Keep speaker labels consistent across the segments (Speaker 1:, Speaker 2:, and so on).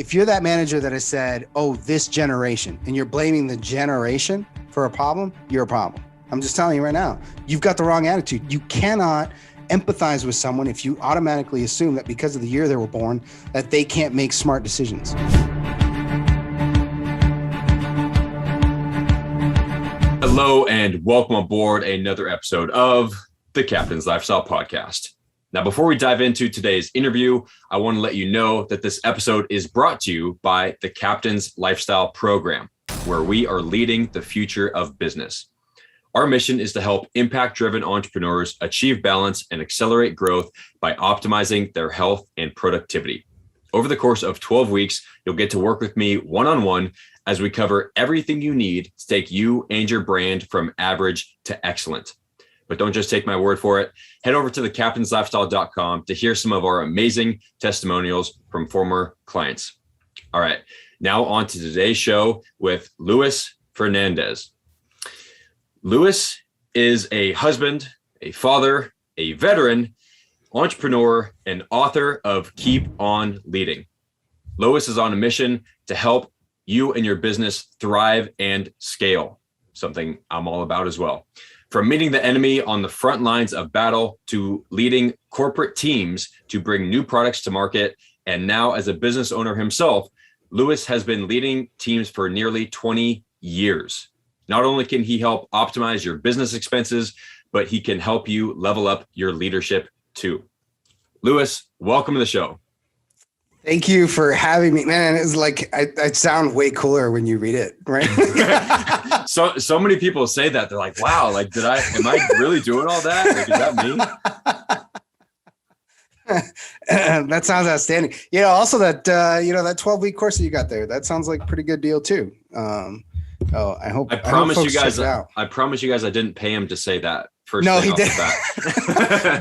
Speaker 1: if you're that manager that has said, oh, this generation, and you're blaming the generation for a problem, you're a problem. I'm just telling you right now, you've got the wrong attitude. You cannot empathize with someone if you automatically assume that because of the year they were born, that they can't make smart decisions.
Speaker 2: Hello and welcome aboard another episode of the Captain's Lifestyle Podcast. Now, before we dive into today's interview, I want to let you know that this episode is brought to you by the Captain's Lifestyle Program, where we are leading the future of business. Our mission is to help impact-driven entrepreneurs achieve balance and accelerate growth by optimizing their health and productivity. Over the course of 12 weeks, you'll get to work with me one-on-one as we cover everything you need to take you and your brand from average to excellent. But don't just take my word for it. Head over to thecaptainslifestyle.com to hear some of our amazing testimonials from former clients. All right, now on to today's show with Louis Fernandez. Louis is a husband, a father, a veteran, entrepreneur, and author of Keep On Leading. Louis is on a mission to help you and your business thrive and scale, something I'm all about as well. From meeting the enemy on the front lines of battle to leading corporate teams to bring new products to market, and now as a business owner himself, Louis has been leading teams for nearly 20 years. Not only can he help optimize your business expenses, but he can help you level up your leadership too. Louis, welcome to the show.
Speaker 1: Thank you for having me, man. It's like I sound way cooler when you read it, right?
Speaker 2: So many people say that. They're like, "Wow, like, am I really doing all that? Like, is that me?"
Speaker 1: That sounds outstanding. Yeah. Also, that that 12-week course that you got there, that sounds like a pretty good deal too. I promise you guys. I didn't pay him to say that. First no, he did.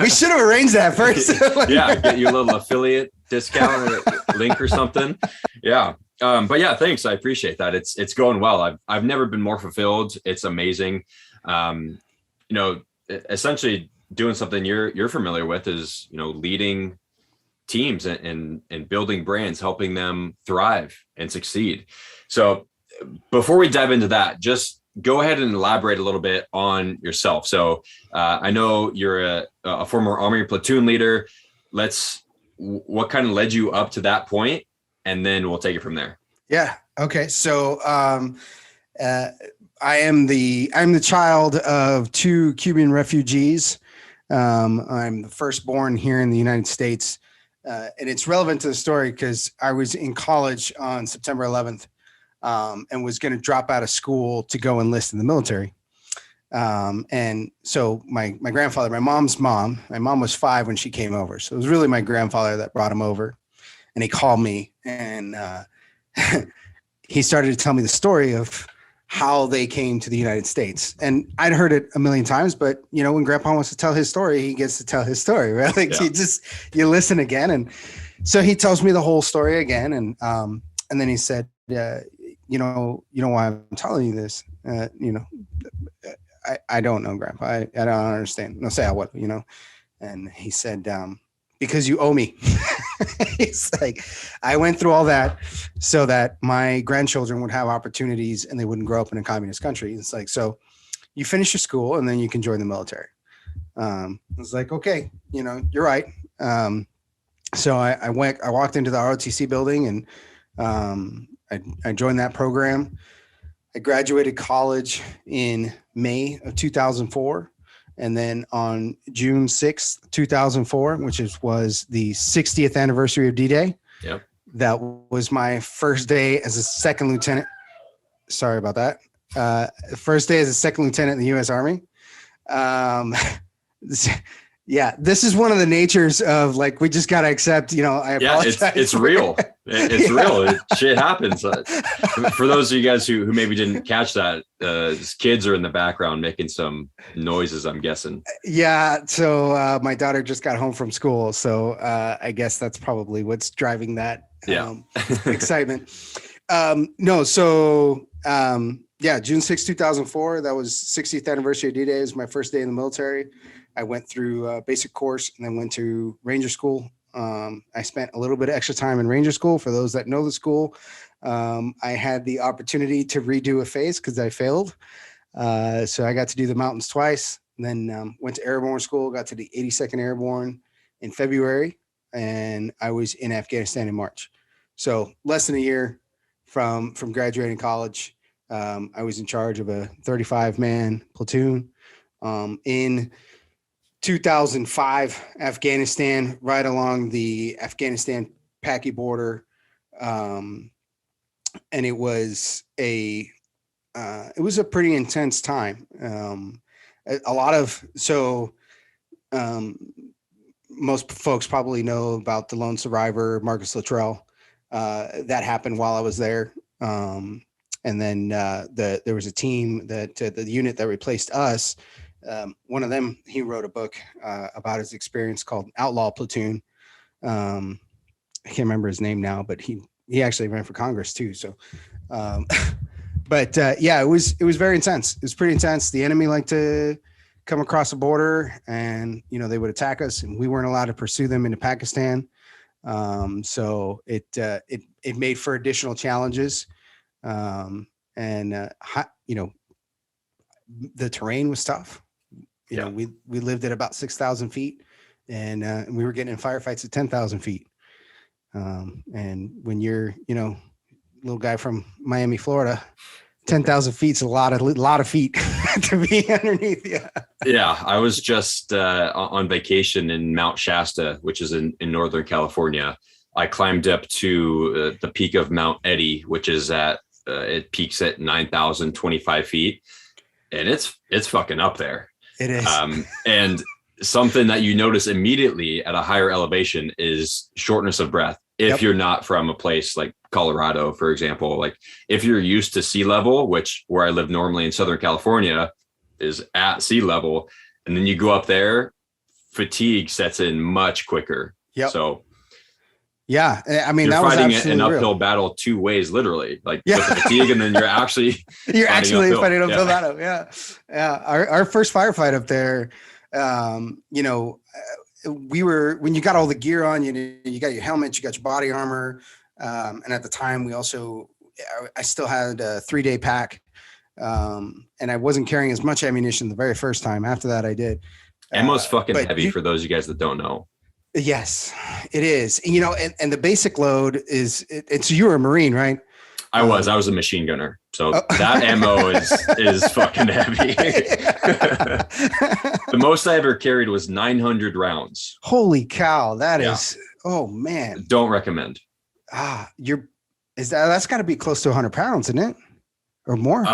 Speaker 1: We should have arranged that first.
Speaker 2: Yeah, get you a little affiliate discount link or something. Yeah. But yeah, thanks. I appreciate that. It's going well. I've never been more fulfilled. It's amazing. Essentially doing something you're familiar with is, leading teams and building brands, helping them thrive and succeed. So before we dive into that, just go ahead and elaborate a little bit on yourself. So I know you're a former Army platoon leader. What kind of led you up to that point? And then we'll take it from there.
Speaker 1: Yeah. Okay. So I'm the child of two Cuban refugees. I'm the firstborn here in the United States. And it's relevant to the story because I was in college on September 11th. And was going to drop out of school to go enlist in the military. And so my grandfather, my mom was 5 when she came over. So it was really my grandfather that brought him over, and he called me and he started to tell me the story of how they came to the United States. And I'd heard it a million times, but when grandpa wants to tell his story, he gets to tell his story, right? Like you listen again. And so he tells me the whole story again. And then he said, you know why I'm telling you this? I don't know, Grandpa. I don't understand. No, say I would, And he said, because you owe me. He's like, I went through all that so that my grandchildren would have opportunities and they wouldn't grow up in a communist country. It's like, so you finish your school and then you can join the military. I was like, okay, you're right. So I walked into the ROTC building and I joined that program. I graduated college in May of 2004. And then on June 6th, 2004, which was the 60th anniversary of D-Day.
Speaker 2: Yep.
Speaker 1: That was my first day as a second lieutenant. Sorry about that. First day as a second lieutenant in the U.S. Army. Yeah, this is one of the natures of we just got to accept, I apologize.
Speaker 2: Yeah, it's real. It's real. Shit happens. For those of you guys who maybe didn't catch that, kids are in the background making some noises, I'm guessing.
Speaker 1: Yeah. So my daughter just got home from school. So I guess that's probably what's driving that excitement. June 6, 2004, that was 60th anniversary of D-Day. It was my first day in the military. I went through basic course and then went to Ranger School I spent a little bit of extra time in Ranger School. For those that know the school, I had the opportunity to redo a phase because I failed. So I got to do the mountains twice. Then went to airborne school, got to the 82nd Airborne in February, and I was in Afghanistan in March. So less than a year from graduating college. I was in charge of a 35-man platoon in 2005, Afghanistan, right along the Afghanistan-Paki border. And it was a pretty intense time. Most folks probably know about the lone survivor, Marcus Luttrell. That happened while I was there. And then there was a team that the unit that replaced us. One of them, he wrote a book about his experience called Outlaw Platoon. I can't remember his name now, but he actually ran for Congress too. So, yeah, it was very intense. It was pretty intense. The enemy liked to come across the border, and they would attack us, and we weren't allowed to pursue them into Pakistan. So it made for additional challenges. The terrain was tough. We lived at about 6,000 feet, and we were getting in firefights at 10,000 feet. And when you're, little guy from Miami, Florida, 10,000 feet is a lot of feet to be underneath.
Speaker 2: Yeah. I was just on vacation in Mount Shasta, which is in Northern California. I climbed up to the peak of Mount Eddy, which is it peaks at 9,025 feet, and it's fucking up there.
Speaker 1: It is.
Speaker 2: And something that you notice immediately at a higher elevation is shortness of breath. If you're not from a place like Colorado, for example, like if you're used to sea level, which where I live normally in Southern California is at sea level, and then you go up there, fatigue sets in much quicker. So
Speaker 1: yeah, I mean,
Speaker 2: you're
Speaker 1: that was
Speaker 2: fighting
Speaker 1: absolutely
Speaker 2: an uphill
Speaker 1: real.
Speaker 2: battle two ways, literally, like with the fatigue, and then you're actually
Speaker 1: fighting an uphill
Speaker 2: Yeah.
Speaker 1: battle. Yeah. Our first firefight up there, when you got all the gear on, you got your helmet, you got your body armor. And at the time I still had a 3-day pack. And I wasn't carrying as much ammunition the very first time. After that, I did.
Speaker 2: Ammo's fucking heavy for those of you guys that don't know.
Speaker 1: Yes, it is. And the basic load is, it's you were a Marine, right?
Speaker 2: I was a machine gunner. So that ammo is fucking heavy. The most I ever carried was 900 rounds.
Speaker 1: Holy cow. That is, oh man.
Speaker 2: Don't recommend.
Speaker 1: That's gotta be close to 100 pounds, isn't it? Or more?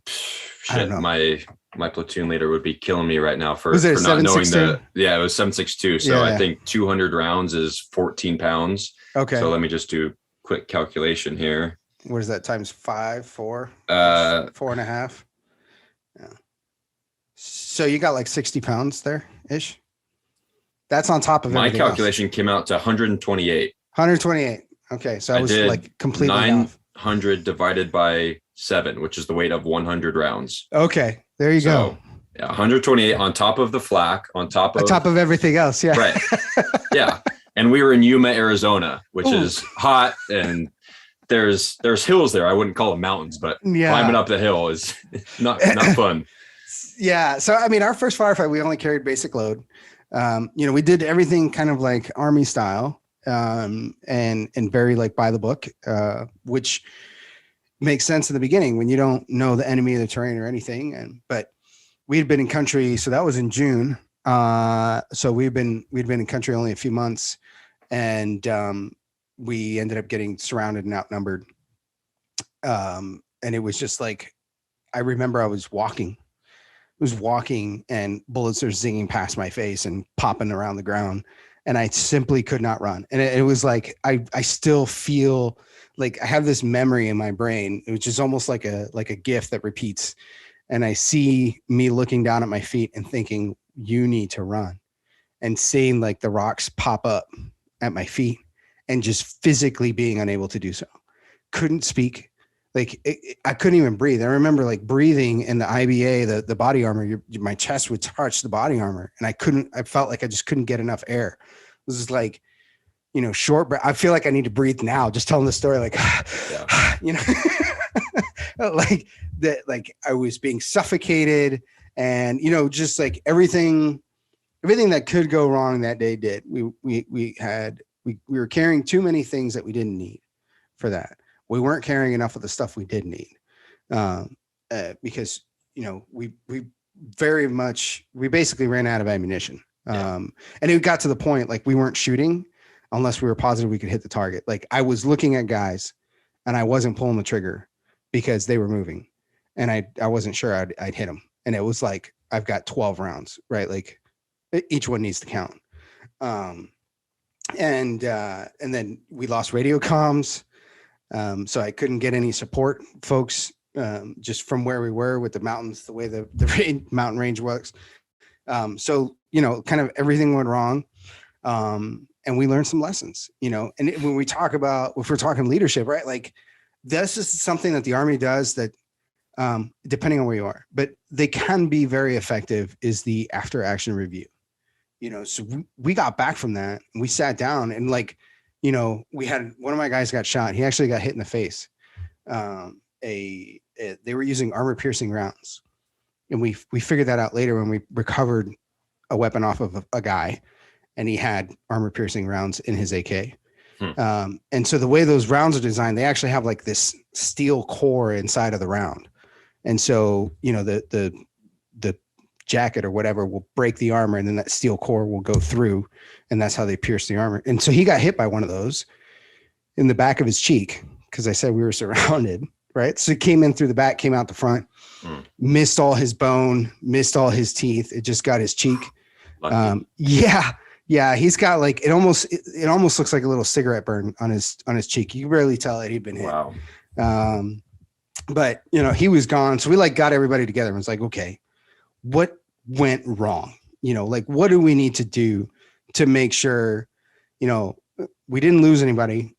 Speaker 2: Shit, my platoon leader would be killing me right now for
Speaker 1: not knowing
Speaker 2: it was 7.62. So I think 200 rounds is 14 pounds.
Speaker 1: Okay.
Speaker 2: So let me just do quick calculation here.
Speaker 1: What is that times 5, 4, 4.5? Yeah. So you got like 60 pounds there ish. That's on top of
Speaker 2: my calculation
Speaker 1: else.
Speaker 2: Came out to 128.
Speaker 1: 128. Okay. So I was like completely
Speaker 2: 900 divided by 7, which is the weight of 100 rounds.
Speaker 1: Okay. There you go.
Speaker 2: Yeah, 128 on top of the flak, on top of
Speaker 1: everything else. Yeah.
Speaker 2: Right. Yeah. And we were in Yuma, Arizona, which is hot, and there's hills there. I wouldn't call them mountains, but climbing up the hill is not fun.
Speaker 1: Yeah. So, I mean, our first firefight, we only carried basic load. We did everything kind of like Army style, and very like by the book, which makes sense in the beginning when you don't know the enemy, the terrain or anything. But we had been in country. So that was in June. So we'd been in country only a few months, and we ended up getting surrounded and outnumbered. And it was just like, I remember I was walking and bullets are zinging past my face and popping around the ground, and I simply could not run. And it was like, I still feel like I have this memory in my brain, which is almost like a gift that repeats. And I see me looking down at my feet and thinking, you need to run, and seeing like the rocks pop up at my feet and just physically being unable to do so. Couldn't speak. Like I couldn't even breathe. I remember like breathing in the IBA, the body armor, my chest would touch the body armor, and I felt like I just couldn't get enough air. was like, short breath. I feel like I need to breathe now, just telling the story, like, like that, like I was being suffocated and, just like everything that could go wrong that day did. We were carrying too many things that we didn't need for that. We weren't carrying enough of the stuff we did need. Because, we basically ran out of ammunition. And it got to the point, like we weren't shooting unless we were positive we could hit the target. Like I was looking at guys and I wasn't pulling the trigger because they were moving and I wasn't sure I'd hit them. And it was like, I've got 12 rounds, right? Like each one needs to count. And then we lost radio comms. So I couldn't get any support folks, just from where we were with the mountains, the way the mountain range works. So, kind of everything went wrong. And we learned some lessons, and when we talk about, if we're talking leadership, right? Like this is something that the Army does that, depending on where you are, but they can be very effective, is the after action review. So we got back from that and we sat down and like, we had one of my guys got shot. He actually got hit in the face. They were using armor piercing rounds. And we figured that out later when we recovered a weapon off of a guy and he had armor piercing rounds in his AK. And so the way those rounds are designed, they actually have like this steel core inside of the round. And so, the jacket or whatever will break the armor and then that steel core will go through and that's how they pierce the armor. And so he got hit by one of those in the back of his cheek because I said we were surrounded, right? So it came in through the back, came out the front, missed all his bone, missed all his teeth. It just got his cheek. Yeah. He's got like, it almost looks like a little cigarette burn on his cheek. You can barely tell that he'd been hit.
Speaker 2: Wow.
Speaker 1: But he was gone. So we like got everybody together and was like, okay, what went wrong? Like, what do we need to do to make sure, we didn't lose anybody,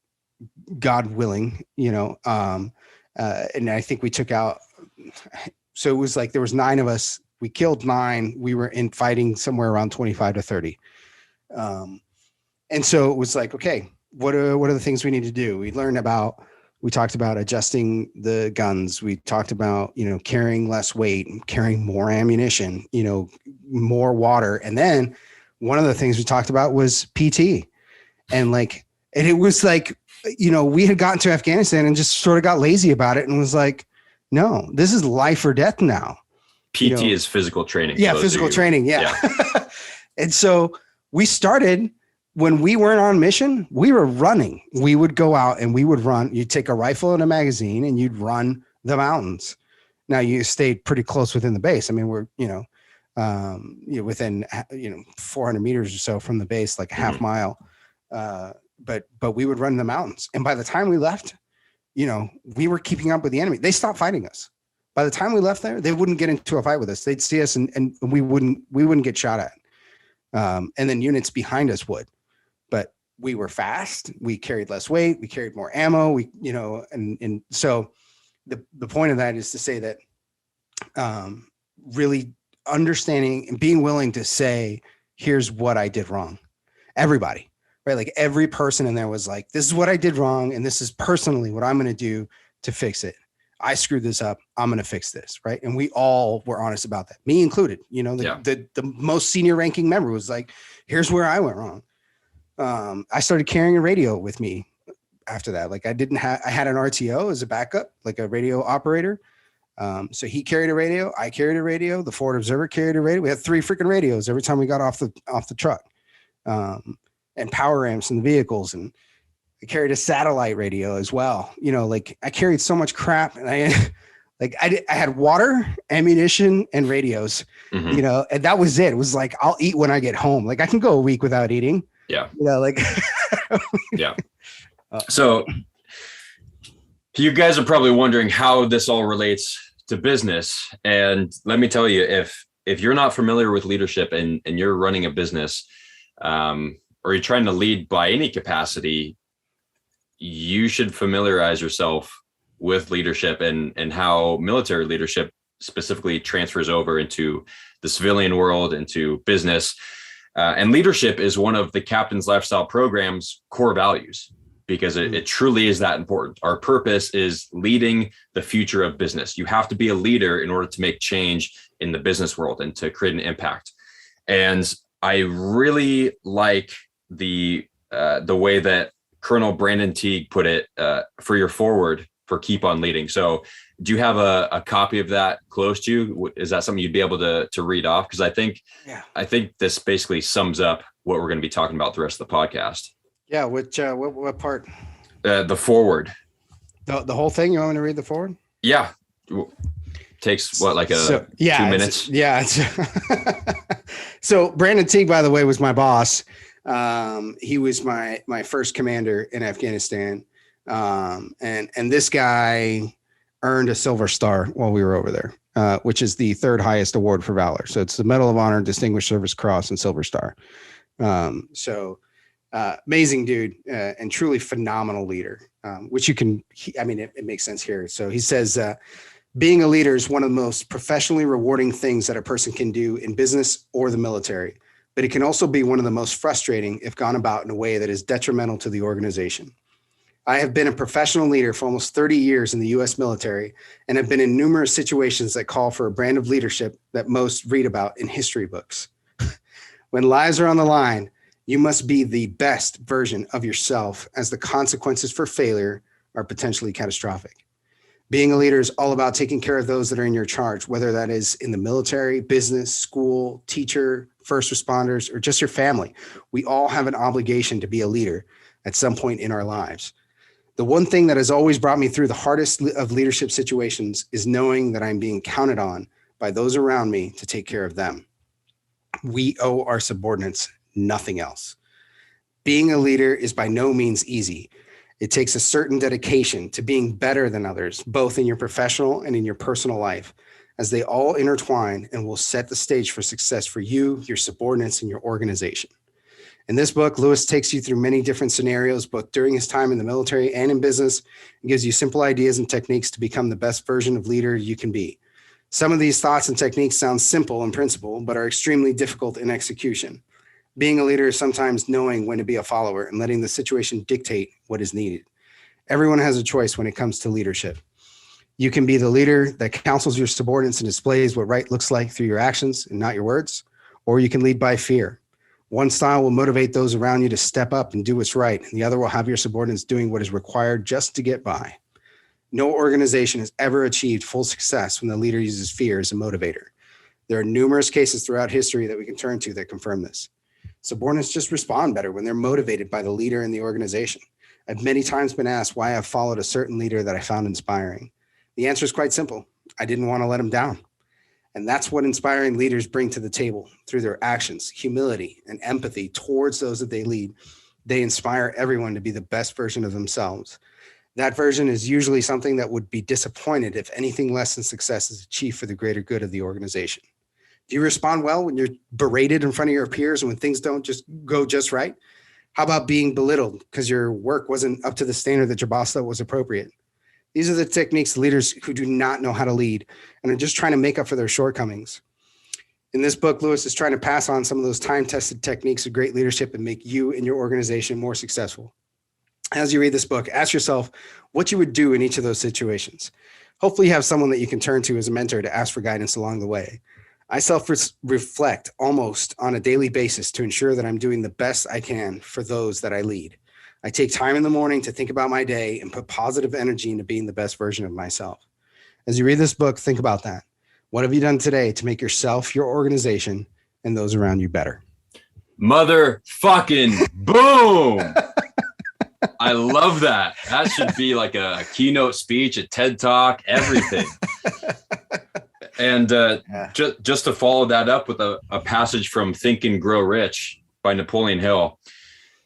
Speaker 1: God willing, and I think we took out, so it was like, there was 9 of us, we killed 9. We were in fighting somewhere around 25 to 30. And so it was like, okay, what are the things we need to do? We talked about adjusting the guns. We talked about, carrying less weight, carrying more ammunition, more water. And then one of the things we talked about was PT. And it was like, we had gotten to Afghanistan and just sort of got lazy about it and was like, no, this is life or death now.
Speaker 2: PT is physical training.
Speaker 1: Yeah, physical training. Yeah. And so we started, when we weren't on mission, we were running. We would go out and we would run. You'd take a rifle and a magazine and you'd run the mountains. Now you stayed pretty close within the base. I mean, we're, within, 400 meters or so from the base, like a half mile. But we would run the mountains. And by the time we left, we were keeping up with the enemy. They stopped fighting us. By the time we left there, they wouldn't get into a fight with us. They'd see us and we wouldn't get shot at. And then units behind us would. But we were fast. We carried less weight. We carried more ammo. And so the point of that is to say that really understanding and being willing to say, here's what I did wrong. Everybody, right? Like every person in there was like, this is what I did wrong. And this is personally what I'm going to do to fix it. I screwed this up. I'm going to fix this. Right. And we all were honest about that. Me included, the most senior ranking member was like, here's where I went wrong. I started carrying a radio with me after that. Like I had an RTO as a backup, like a radio operator. So he carried a radio. I carried a radio. The Forward Observer carried a radio. We had 3 freaking radios every time we got off the truck, and power amps in the vehicles. And I carried a satellite radio as well. I carried so much crap, and I had water, ammunition, and radios, and that was it. It was like, I'll eat when I get home. Like I can go a week without eating.
Speaker 2: Yeah.
Speaker 1: Yeah.
Speaker 2: So you guys are probably wondering how this all relates to business. And let me tell you, if you're not familiar with leadership and you're running a business, or you're trying to lead by any capacity, you should familiarize yourself with leadership and how military leadership specifically transfers over into the civilian world, into business. And leadership is one of the Captain's Lifestyle program's core values, because it truly is that important. Our purpose is leading the future of business. You have to be a leader in order to make change in the business world and to create an impact. And I really like the way that Colonel Brandon Teague put it for your forward for Keep On Leading. So do you have a copy of that close to you? Is that something you'd be able to read off? Because I think this basically sums up what we're going to be talking about the rest of the podcast.
Speaker 1: Yeah. What part?
Speaker 2: The forward.
Speaker 1: The whole thing? You want me to read the forward?
Speaker 2: Yeah. Takes what, like 2 minutes?
Speaker 1: So Brandon Teague, by the way, was my boss. He was my first commander in Afghanistan. And this guy earned a Silver Star while we were over there, which is the third highest award for valor. So it's the Medal of Honor, Distinguished Service Cross, and Silver Star. Amazing dude, and truly phenomenal leader, which it makes sense here. So he says, being a leader is one of the most professionally rewarding things that a person can do in business or the military, but it can also be one of the most frustrating if gone about in a way that is detrimental to the organization. I have been a professional leader for almost 30 years in the U.S. military and have been in numerous situations that call for a brand of leadership that most read about in history books. When lives are on the line, you must be the best version of yourself, as the consequences for failure are potentially catastrophic. Being a leader is all about taking care of those that are in your charge, whether that is in the military, business, school, teacher, first responders, or just your family. We all have an obligation to be a leader at some point in our lives. The one thing that has always brought me through the hardest of leadership situations is knowing that I'm being counted on by those around me to take care of them. We owe our subordinates nothing else. Being a leader is by no means easy. It takes a certain dedication to being better than others, both in your professional and in your personal life, as they all intertwine and will set the stage for success for you, your subordinates, and your organization. In this book, Louis takes you through many different scenarios, both during his time in the military and in business, and gives you simple ideas and techniques to become the best version of leader you can be. Some of these thoughts and techniques sound simple in principle, but are extremely difficult in execution. Being a leader is sometimes knowing when to be a follower and letting the situation dictate what is needed. Everyone has a choice when it comes to leadership. You can be the leader that counsels your subordinates and displays what right looks like through your actions and not your words, or you can lead by fear. One style will motivate those around you to step up and do what's right, and the other will have your subordinates doing what is required just to get by. No organization has ever achieved full success when the leader uses fear as a motivator. There are numerous cases throughout history that we can turn to that confirm this. Subordinates just respond better when they're motivated by the leader in the organization. I've many times been asked why I've followed a certain leader that I found inspiring. The answer is quite simple. I didn't want to let him down. And that's what inspiring leaders bring to the table through their actions, humility, and empathy towards those that they lead. They inspire everyone to be the best version of themselves. That version is usually something that would be disappointed if anything less than success is achieved for the greater good of the organization. Do you respond well when you're berated in front of your peers and when things don't just go just right? How about being belittled because your work wasn't up to the standard that your boss thought was appropriate? These are the techniques leaders who do not know how to lead and are just trying to make up for their shortcomings. In this book, Louis is trying to pass on some of those time-tested techniques of great leadership and make you and your organization more successful. As you read this book, ask yourself what you would do in each of those situations. Hopefully you have someone that you can turn to as a mentor to ask for guidance along the way. I self-reflect almost on a daily basis to ensure that I'm doing the best I can for those that I lead. I take time in the morning to think about my day and put positive energy into being the best version of myself. As you read this book, think about that. What have you done today to make yourself, your organization, and those around you better?
Speaker 2: Motherfucking boom. I love that. That should be like a keynote speech, a TED Talk, everything. And just to follow that up with a passage from Think and Grow Rich by Napoleon Hill,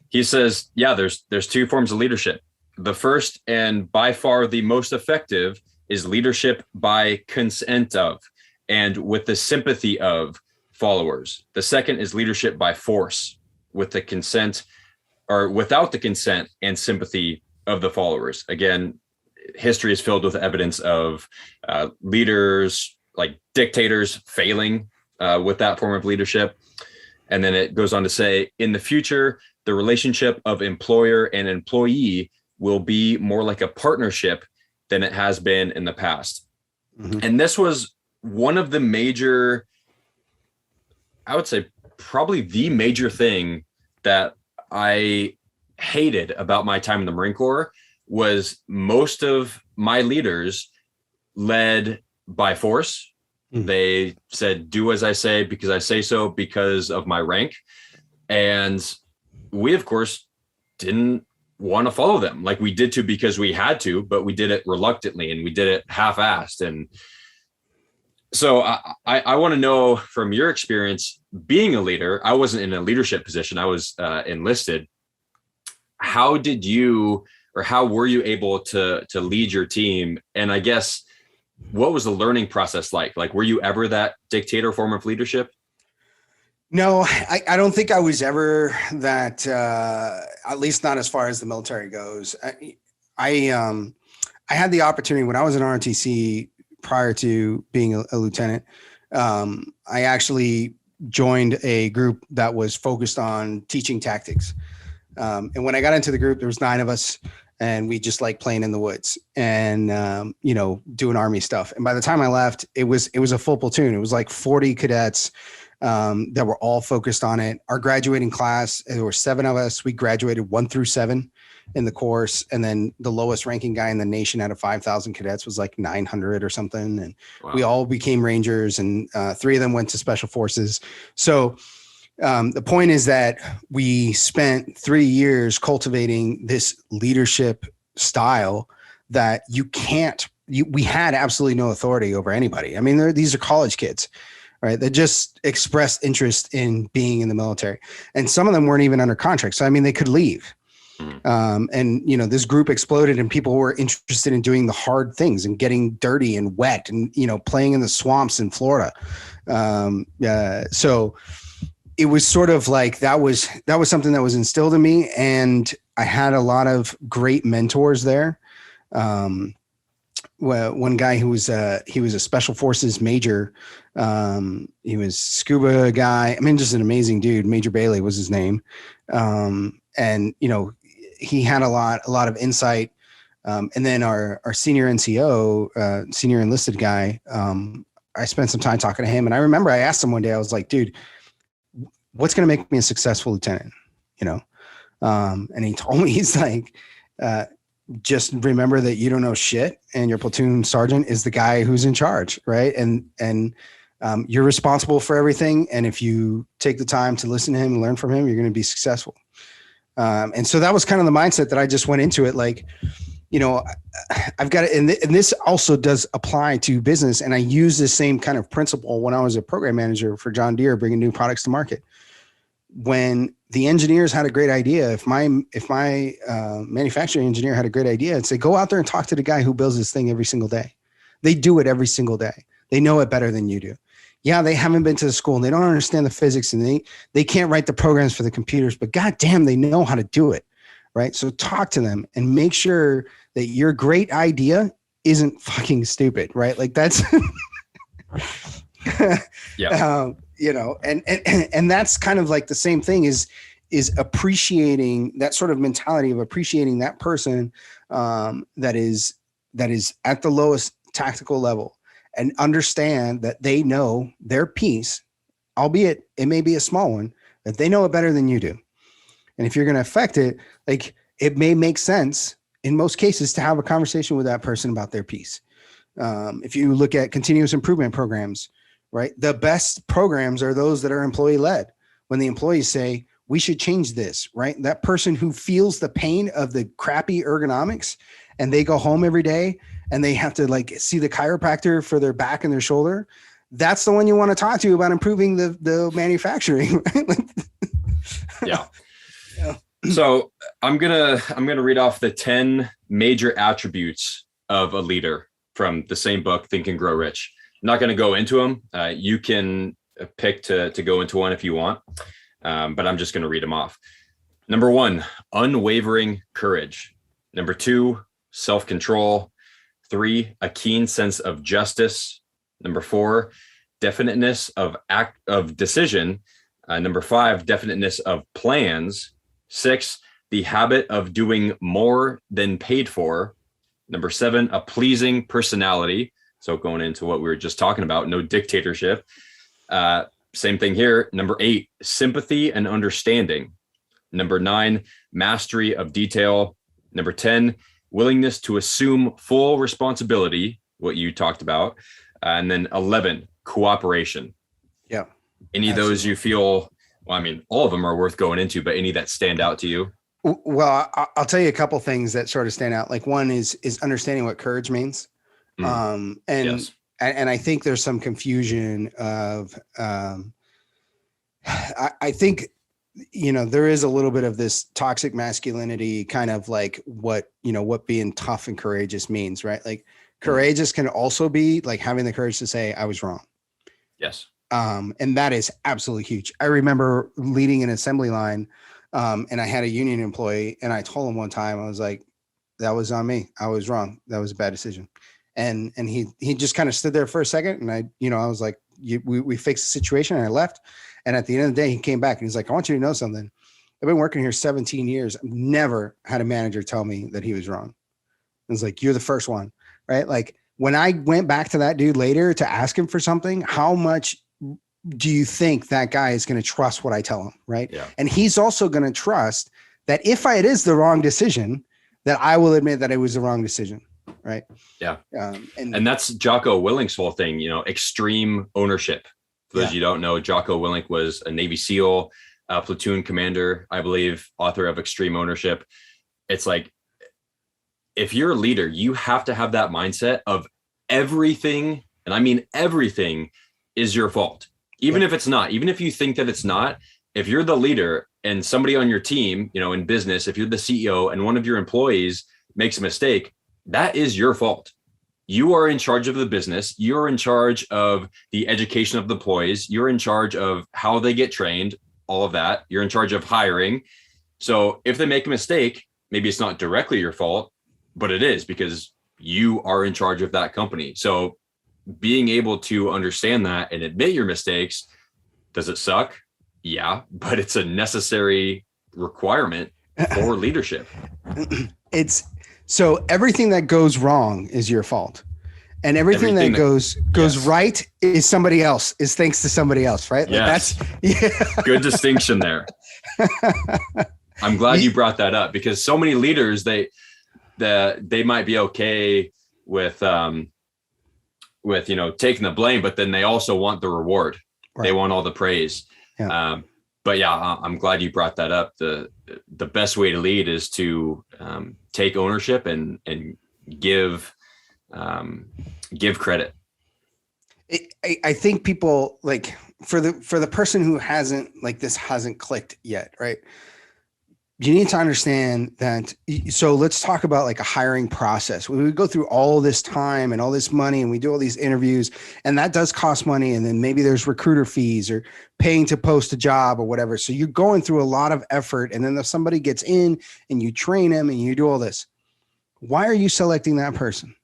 Speaker 2: he says, yeah, there's two forms of leadership. The first and by far the most effective is leadership by consent of and with the sympathy of followers. The second is leadership by force with the consent or without the consent and sympathy of the followers. Again, history is filled with evidence of leaders like dictators failing with that form of leadership. And then it goes on to say, in the future, the relationship of employer and employee will be more like a partnership than it has been in the past. Mm-hmm. And this was one of the major, I would say probably the major thing that I hated about my time in the Marine Corps was most of my leaders led by force. Mm-hmm. They said, do as I say, because I say so, because of my rank. And we, of course, didn't want to follow them. Like, we did to because we had to, but we did it reluctantly and we did it half-assed. And so I want to know from your experience being a leader. I wasn't in a leadership position. I was enlisted. How did you, or how were you able to lead your team? And I guess, what was the learning process like? Like, were you ever that dictator form of leadership?
Speaker 1: No, I don't think I was ever that, at least not as far as the military goes. I had the opportunity when I was in ROTC prior to being a lieutenant. I actually joined a group that was focused on teaching tactics. And when I got into the group, there was 9 of us, and we just like playing in the woods and, doing Army stuff. And by the time I left, it was a full platoon. It was like 40 cadets that were all focused on it. Our graduating class, there were 7 of us. We graduated 1 through 7 in the course. And then the lowest ranking guy in the nation out of 5,000 cadets was like 900 or something. And wow. We all became Rangers, and 3 of them went to Special Forces. So the point is that we spent 3 years cultivating this leadership style that we had absolutely no authority over anybody. I mean, these are college kids, right? That just expressed interest in being in the military. And some of them weren't even under contract. So, I mean, they could leave. This group exploded, and people were interested in doing the hard things and getting dirty and wet and, playing in the swamps in Florida. So it was sort of like, that was something that was instilled in me. And I had a lot of great mentors there. One guy who was he was a Special Forces major. He was scuba guy. I mean, just an amazing dude. Major Bailey was his name. And he had a lot of insight. And then our senior NCO, senior enlisted guy, I spent some time talking to him. And I remember I asked him one day, I was like, dude, what's going to make me a successful lieutenant? And he told me, he's like, just remember that you don't know shit, and your platoon sergeant is the guy who's in charge. Right. And you're responsible for everything. And if you take the time to listen to him and learn from him, you're going to be successful. And so that was kind of the mindset that I just went into it. Like, I've got it. And this also does apply to business. And I use this same kind of principle when I was a program manager for John Deere, bringing new products to market. When the engineers had a great idea, if my manufacturing engineer had a great idea, I'd say, go out there and talk to the guy who builds this thing every single day. They do it every single day. They know it better than you do. Yeah, they haven't been to the school and they don't understand the physics, and they can't write the programs for the computers, but goddamn, they know how to do it, right? So talk to them and make sure that your great idea isn't fucking stupid, right? Like, that's,
Speaker 2: yeah.
Speaker 1: And that's kind of like the same thing is appreciating that sort of mentality of appreciating that person that is at the lowest tactical level, and understand that they know their piece, albeit it may be a small one, that they know it better than you do. And if you're going to affect it, like, it may make sense in most cases to have a conversation with that person about their piece. If you look at continuous improvement programs, right? The best programs are those that are employee led. When the employees say, we should change this, right? That person who feels the pain of the crappy ergonomics, and they go home every day and they have to like see the chiropractor for their back and their shoulder. That's the one you want to talk to about improving the manufacturing. Right?
Speaker 2: Yeah. So I'm going to read off the 10 major attributes of a leader from the same book, Think and Grow Rich. I'm not going to go into them. You can pick to go into one if you want, but I'm just going to read them off. Number 1, unwavering courage. Number 2, self-control. 3, a keen sense of justice. Number 4, definiteness of decision. Number 5, definiteness of plans. 6, the habit of doing more than paid for. Number 7, a pleasing personality. So going into what we were just talking about, no dictatorship. Same thing here. Number 8, sympathy and understanding. Number 9, mastery of detail. Number 10, willingness to assume full responsibility, what you talked about. And then 11, cooperation.
Speaker 1: Yeah.
Speaker 2: Any of those you feel, well, I mean, all of them are worth going into, but any that stand out to you?
Speaker 1: Well, I'll tell you a couple things that sort of stand out. Like one is understanding what courage means. And
Speaker 2: Yes.
Speaker 1: and I think there's some confusion of, I think, there is a little bit of this toxic masculinity kind of like what being tough and courageous means, right? Like courageous can also be like having the courage to say, I was wrong.
Speaker 2: Yes.
Speaker 1: And that is absolutely huge. I remember leading an assembly line, and I had a union employee, and I told him one time, I was like, that was on me. I was wrong. That was a bad decision. And he just kind of stood there for a second. And I was like, we fixed the situation, and I left. And at the end of the day, he came back and he's like, I want you to know something. I've been working here 17 years. I've never had a manager tell me that he was wrong. It was like, you're the first one, right? Like when I went back to that dude later to ask him for something, how much do you think that guy is going to trust what I tell him? Right.
Speaker 2: Yeah.
Speaker 1: And he's also going to trust that if it is the wrong decision, that I will admit that it was the wrong decision. Right.
Speaker 2: Yeah.
Speaker 1: And
Speaker 2: that's Jocko Willink's whole thing, extreme ownership. For those you don't know, Jocko Willink was a Navy SEAL, platoon commander, I believe, author of Extreme Ownership. It's like, if you're a leader, you have to have that mindset of everything, and I mean everything, is your fault. Even if it's not, even if you think that it's not, if you're the leader and somebody on your team, in business, if you're the CEO and one of your employees makes a mistake, that is your fault. You are in charge of the business. You're in charge of the education of the employees. You're in charge of how they get trained, all of that. You're in charge of hiring. So if they make a mistake, maybe it's not directly your fault, but it is because you are in charge of that company. So being able to understand that and admit your mistakes, does it suck? Yeah, but it's a necessary requirement for leadership.
Speaker 1: So everything that goes wrong is your fault. And everything that goes right is somebody else, is thanks to somebody else, right? Like
Speaker 2: yes. Good distinction there. I'm glad you brought that up, because so many leaders, they might be okay with taking the blame, but then they also want the reward. Right. They want all the praise. Yeah. But yeah, I'm glad you brought that up. The best way to lead is to take ownership and give credit.
Speaker 1: I think people, like, for the person who hasn't clicked yet, right? You need to understand that. So let's talk about like a hiring process. We go through all this time and all this money, and we do all these interviews, and that does cost money. And then maybe there's recruiter fees or paying to post a job or whatever. So you're going through a lot of effort. And then if somebody gets in and you train them and you do all this, why are you selecting that person?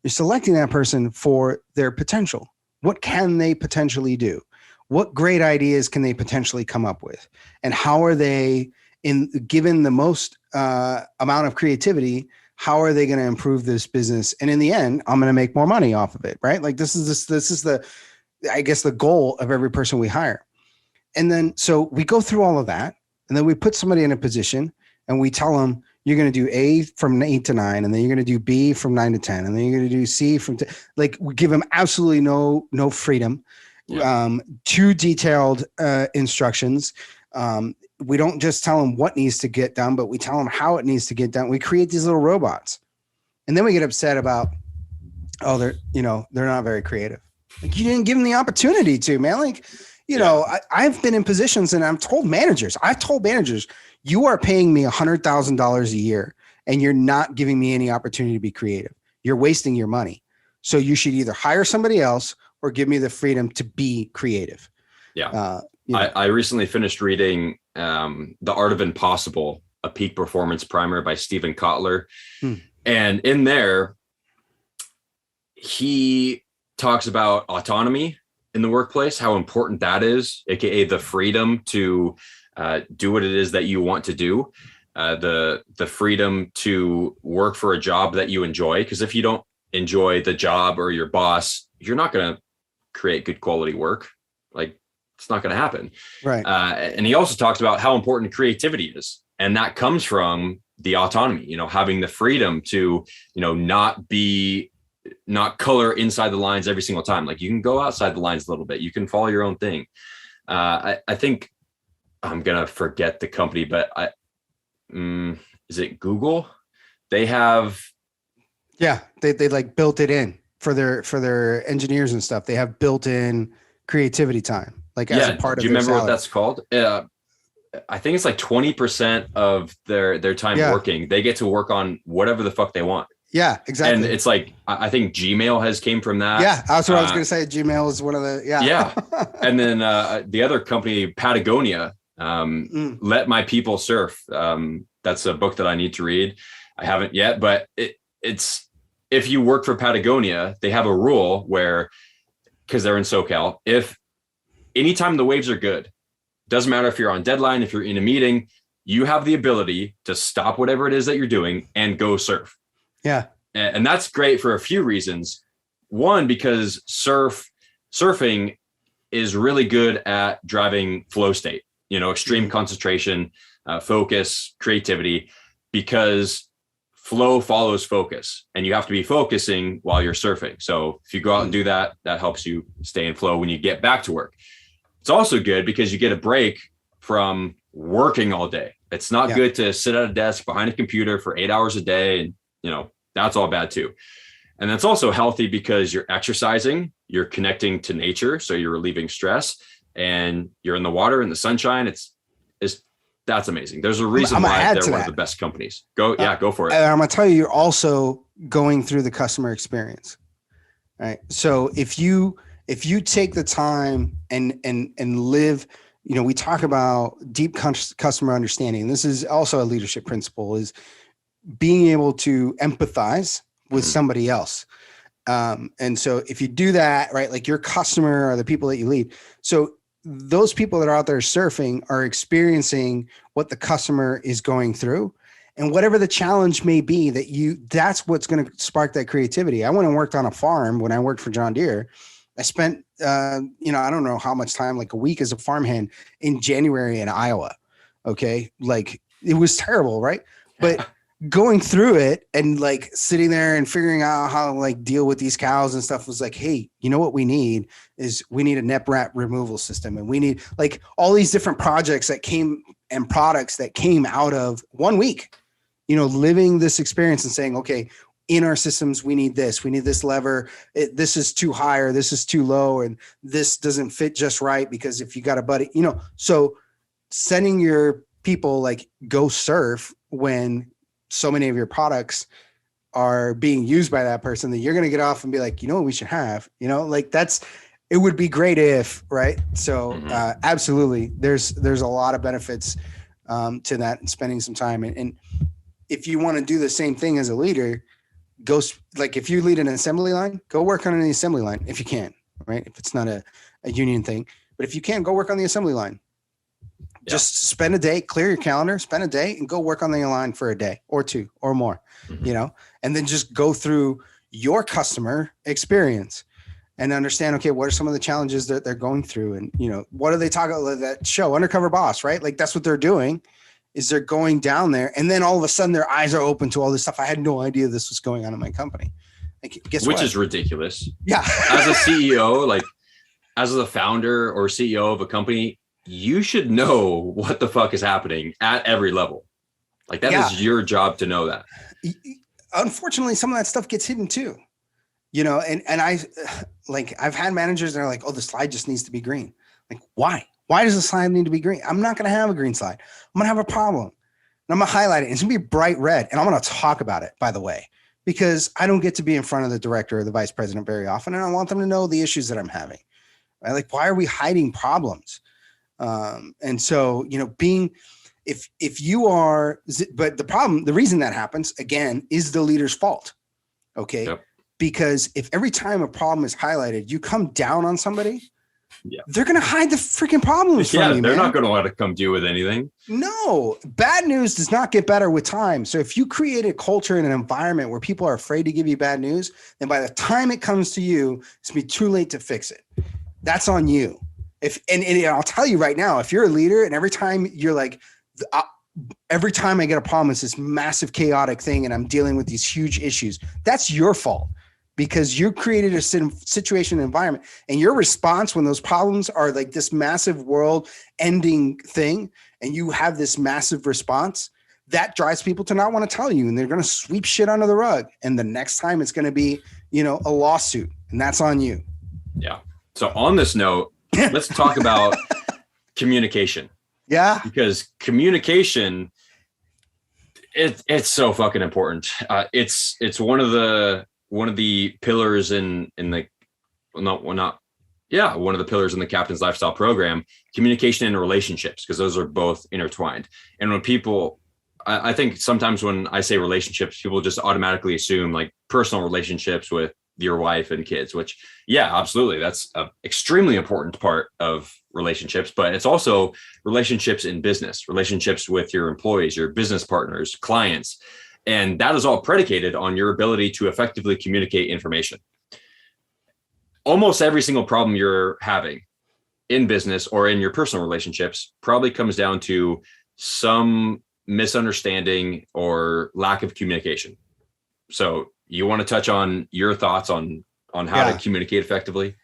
Speaker 1: You're selecting that person for their potential. What can they potentially do? What great ideas can they potentially come up with? And how are they, given the most amount of creativity, how are they going to improve this business? And in the end, I'm going to make more money off of it, right? Like this is the, I guess, the goal of every person we hire. And then, so we go through all of that, and then we put somebody in a position and we tell them, you're going to do A from 8 to 9, and then you're going to do B from 9 to 10, and then you're going to do C from like, we give them absolutely no freedom, too detailed instructions. We don't just tell them what needs to get done, but we tell them how it needs to get done. We create these little robots, and then we get upset about, they're not very creative. Like, you didn't give them the opportunity to, man. Like, I've been in positions, and I've told managers, you are paying me $100,000 a year, and you're not giving me any opportunity to be creative. You're wasting your money. So you should either hire somebody else or give me the freedom to be creative.
Speaker 2: Yeah. I recently finished reading The Art of Impossible, a peak performance primer by Stephen Kotler. And in there, he talks about autonomy in the workplace, how important that is, aka the freedom to do what it is that you want to do, the freedom to work for a job that you enjoy. Because if you don't enjoy the job or your boss, you're not going to create good quality work. Like, it's not going to happen.
Speaker 1: Right.
Speaker 2: And he also talks about how important creativity is. And that comes from the autonomy, having the freedom to, not color inside the lines every single time. Like, you can go outside the lines a little bit. You can follow your own thing. I think I'm going to forget the company, but is it Google? They have.
Speaker 1: Yeah. They like built it in for their engineers and stuff. They have built in creativity time, like as a part of.
Speaker 2: Do you remember what that's called? I think it's like 20% of their time working. They get to work on whatever the fuck they want.
Speaker 1: Yeah, exactly.
Speaker 2: And it's like, I think Gmail has came from that.
Speaker 1: Yeah, that's what I was going to say. Gmail is one of the,
Speaker 2: Yeah. And then the other company, Patagonia, Let My People Surf. That's a book that I need to read. I haven't yet, but it's, if you work for Patagonia, they have a rule where, because they're in SoCal, if anytime the waves are good, doesn't matter if you're on deadline, if you're in a meeting, you have the ability to stop whatever it is that you're doing and go surf.
Speaker 1: Yeah.
Speaker 2: And that's great for a few reasons. One, because surfing is really good at driving flow state, extreme concentration, focus, creativity, because flow follows focus, and you have to be focusing while you're surfing. So if you go out and do that, that helps you stay in flow when you get back to work. It's also good because you get a break from working all day. It's not good to sit at a desk behind a computer for 8 hours a day. And, that's all bad too. And that's also healthy because you're exercising, you're connecting to nature. So you're relieving stress, and you're in the water, in the sunshine. That's amazing. There's a reason why they're one of the best companies. Go for it.
Speaker 1: I'm going to tell you, you're also going through the customer experience, right? So if you take the time and live, we talk about deep customer understanding. This is also a leadership principle, is being able to empathize with somebody else. And so if you do that, right, like your customer are the people that you lead. So those people that are out there surfing are experiencing what the customer is going through, and whatever the challenge may be that's what's going to spark that creativity. I went and worked on a farm when I worked for John Deere. I spent, I don't know how much time, like a week as a farmhand in January in Iowa. Okay. Like, it was terrible. Right. But going through it and like sitting there and figuring out how to like deal with these cows and stuff was like, hey, what we need is we need a nep rat removal system. And we need like all these different projects that came and products that came out of 1 week, living this experience and saying, okay, in our systems, we need this lever. This is too high, or this is too low, and this doesn't fit just right, because if you got a buddy, so sending your people like go surf when so many of your products are being used by that person, that you're going to get off and be like, what we should have, it would be great if, right. So absolutely. There's a lot of benefits to that, and spending some time. And if you want to do the same thing as a leader, if you lead an assembly line, go work on an assembly line if you can, right? If it's not a union thing, but if you can, go work on the assembly line. Yeah. Just spend a day, clear your calendar, spend a day and go work on the line for a day or two or more, and then just go through your customer experience and understand, okay, what are some of the challenges that they're going through? And, what are they talking about? That show Undercover Boss, right? Like, that's what they're doing, is they're going down there, and then all of a sudden their eyes are open to all this stuff. I had no idea this was going on in my company. Like, guess what?
Speaker 2: Which is ridiculous.
Speaker 1: Yeah.
Speaker 2: As a CEO, like as the founder or CEO of a company, you should know what the fuck is happening at every level. Like, that is your job to know that.
Speaker 1: Unfortunately, some of that stuff gets hidden too, and I've had managers that are like, oh, the slide just needs to be green. Like, why? Why does the slide need to be green? I'm not going to have a green slide. I'm going to have a problem. And I'm going to highlight it. It's going to be bright red. And I'm going to talk about it, by the way, because I don't get to be in front of the director or the vice president very often. And I want them to know the issues that I'm having. Right? Like, why are we hiding problems? And so, if you are, but the reason that happens again is the leader's fault. Okay. Yep. Because if every time a problem is highlighted, you come down on somebody, they're going to hide the freaking problems from you,
Speaker 2: they're
Speaker 1: man.
Speaker 2: not going to let it come to you with anything.
Speaker 1: No, bad news does not get better with time. So if you create a culture and an environment where people are afraid to give you bad news, then by the time it comes to you, it's going to be too late to fix it. That's on you. And I'll tell you right now, if you're a leader and every time you're like, every time I get a problem, it's this massive chaotic thing and I'm dealing with these huge issues, that's your fault. Because you created a situation and environment, and your response when those problems are like this massive world-ending thing, and you have this massive response, that drives people to not want to tell you, and they're going to sweep shit under the rug. And the next time it's going to be, a lawsuit, and that's on you.
Speaker 2: Yeah. So on this note, let's talk about communication.
Speaker 1: Yeah.
Speaker 2: Because communication, it's so fucking important. It's one of the pillars one of the pillars in the Captain's Lifestyle program, communication and relationships, because those are both intertwined. And when people, I think sometimes when I say relationships, people just automatically assume like personal relationships with your wife and kids, which, yeah, absolutely. That's an extremely important part of relationships, but it's also relationships in business, relationships with your employees, your business partners, clients. And that is all predicated on your ability to effectively communicate information. Almost every single problem you're having in business or in your personal relationships probably comes down to some misunderstanding or lack of communication. So you want to touch on your thoughts on how to communicate effectively?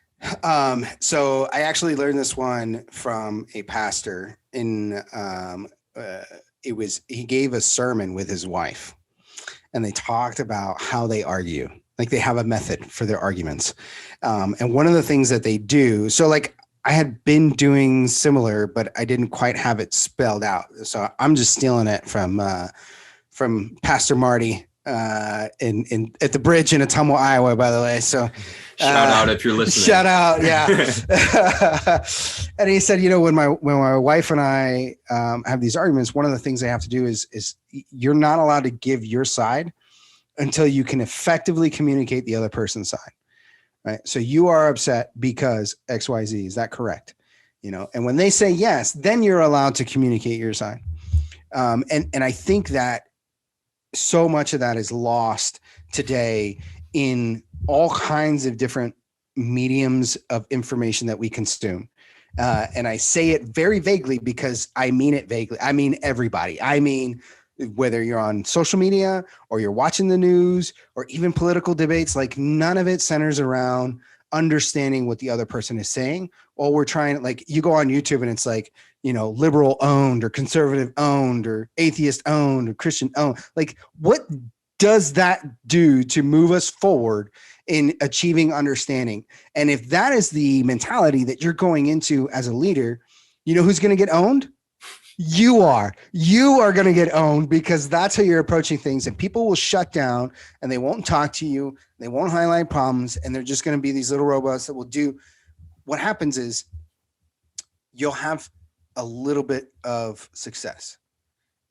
Speaker 1: So I actually learned this one from a pastor he gave a sermon with his wife. And they talked about how they argue, like they have a method for their arguments. And one of the things that they do, so like I had been doing similar, but I didn't quite have it spelled out. So I'm just stealing it from Pastor Marty at the bridge in Ottumwa, Iowa, by the way. So
Speaker 2: shout out if you're listening.
Speaker 1: Shout out. Yeah. And he said, when my wife and I have these arguments, one of the things I have to do is you're not allowed to give your side until you can effectively communicate the other person's side. Right. So you are upset because XYZ. Is that correct? And when they say yes, then you're allowed to communicate your side. And I think that so much of that is lost today in all kinds of different mediums of information that we consume. And I say it very vaguely because I mean it vaguely. I mean, everybody. I mean, whether you're on social media or you're watching the news or even political debates, like none of it centers around understanding what the other person is saying. Or we're trying, like you go on YouTube and it's like, liberal owned or conservative owned or atheist owned or Christian owned. Like, what does that do to move us forward in achieving understanding? And if that is the mentality that you're going into as a leader, who's going to get owned? You are going to get owned, because that's how you're approaching things, and people will shut down and they won't talk to you. They won't highlight problems, and they're just going to be these little robots that will do. What happens is you'll have a little bit of success,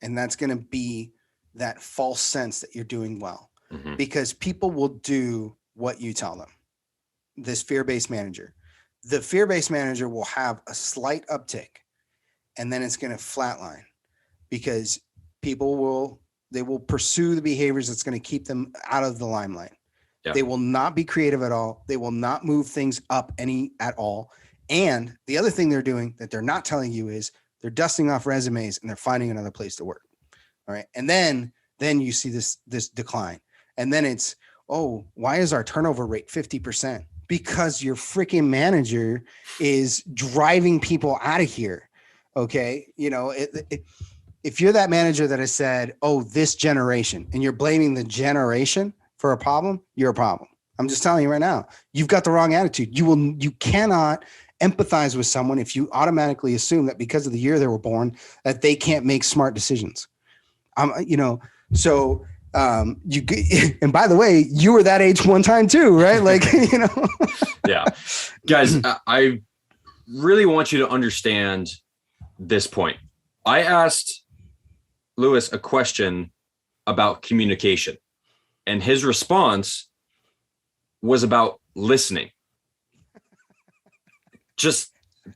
Speaker 1: and that's going to be that false sense that you're doing well, because people will do what you tell them. The fear-based manager will have a slight uptick, and then it's going to flatline, because people will pursue the behaviors that's going to keep them out of the limelight. Yeah. They will not be creative at all. They will not move things up at all. And the other thing they're doing that they're not telling you is they're dusting off resumes and they're finding another place to work. All right. And then you see this decline. And then it's, oh, why is our turnover rate 50%? Because your freaking manager is driving people out of here. Okay. If you're that manager that has said, oh, this generation, and you're blaming the generation for a problem, you're a problem. I'm just telling you right now, you've got the wrong attitude. You cannot empathize with someone if you automatically assume that because of the year they were born, that they can't make smart decisions. And by the way, you were that age one time too, right? Like,
Speaker 2: Yeah, guys, I really want you to understand this point. I asked Louis a question about communication, and his response was about listening. just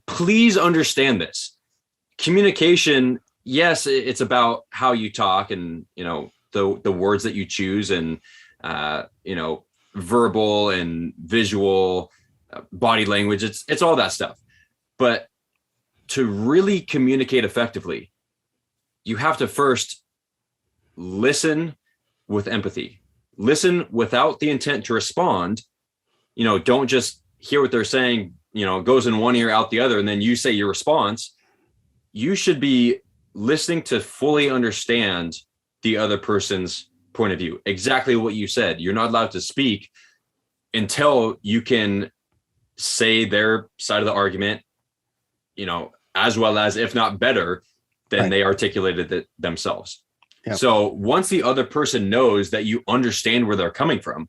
Speaker 2: please understand this. Communication, yes, it's about how you talk and, the words that you choose and, verbal and visual body language. It's all that stuff. But to really communicate effectively, you have to first listen with empathy. Listen without the intent to respond. Don't just hear what they're saying, goes in one ear out the other, and then you say your response. You should be listening to fully understand the other person's point of view. Exactly what you said. You're not allowed to speak until you can say their side of the argument, as well as, if not better, than they articulated it themselves. Yep. So once the other person knows that you understand where they're coming from,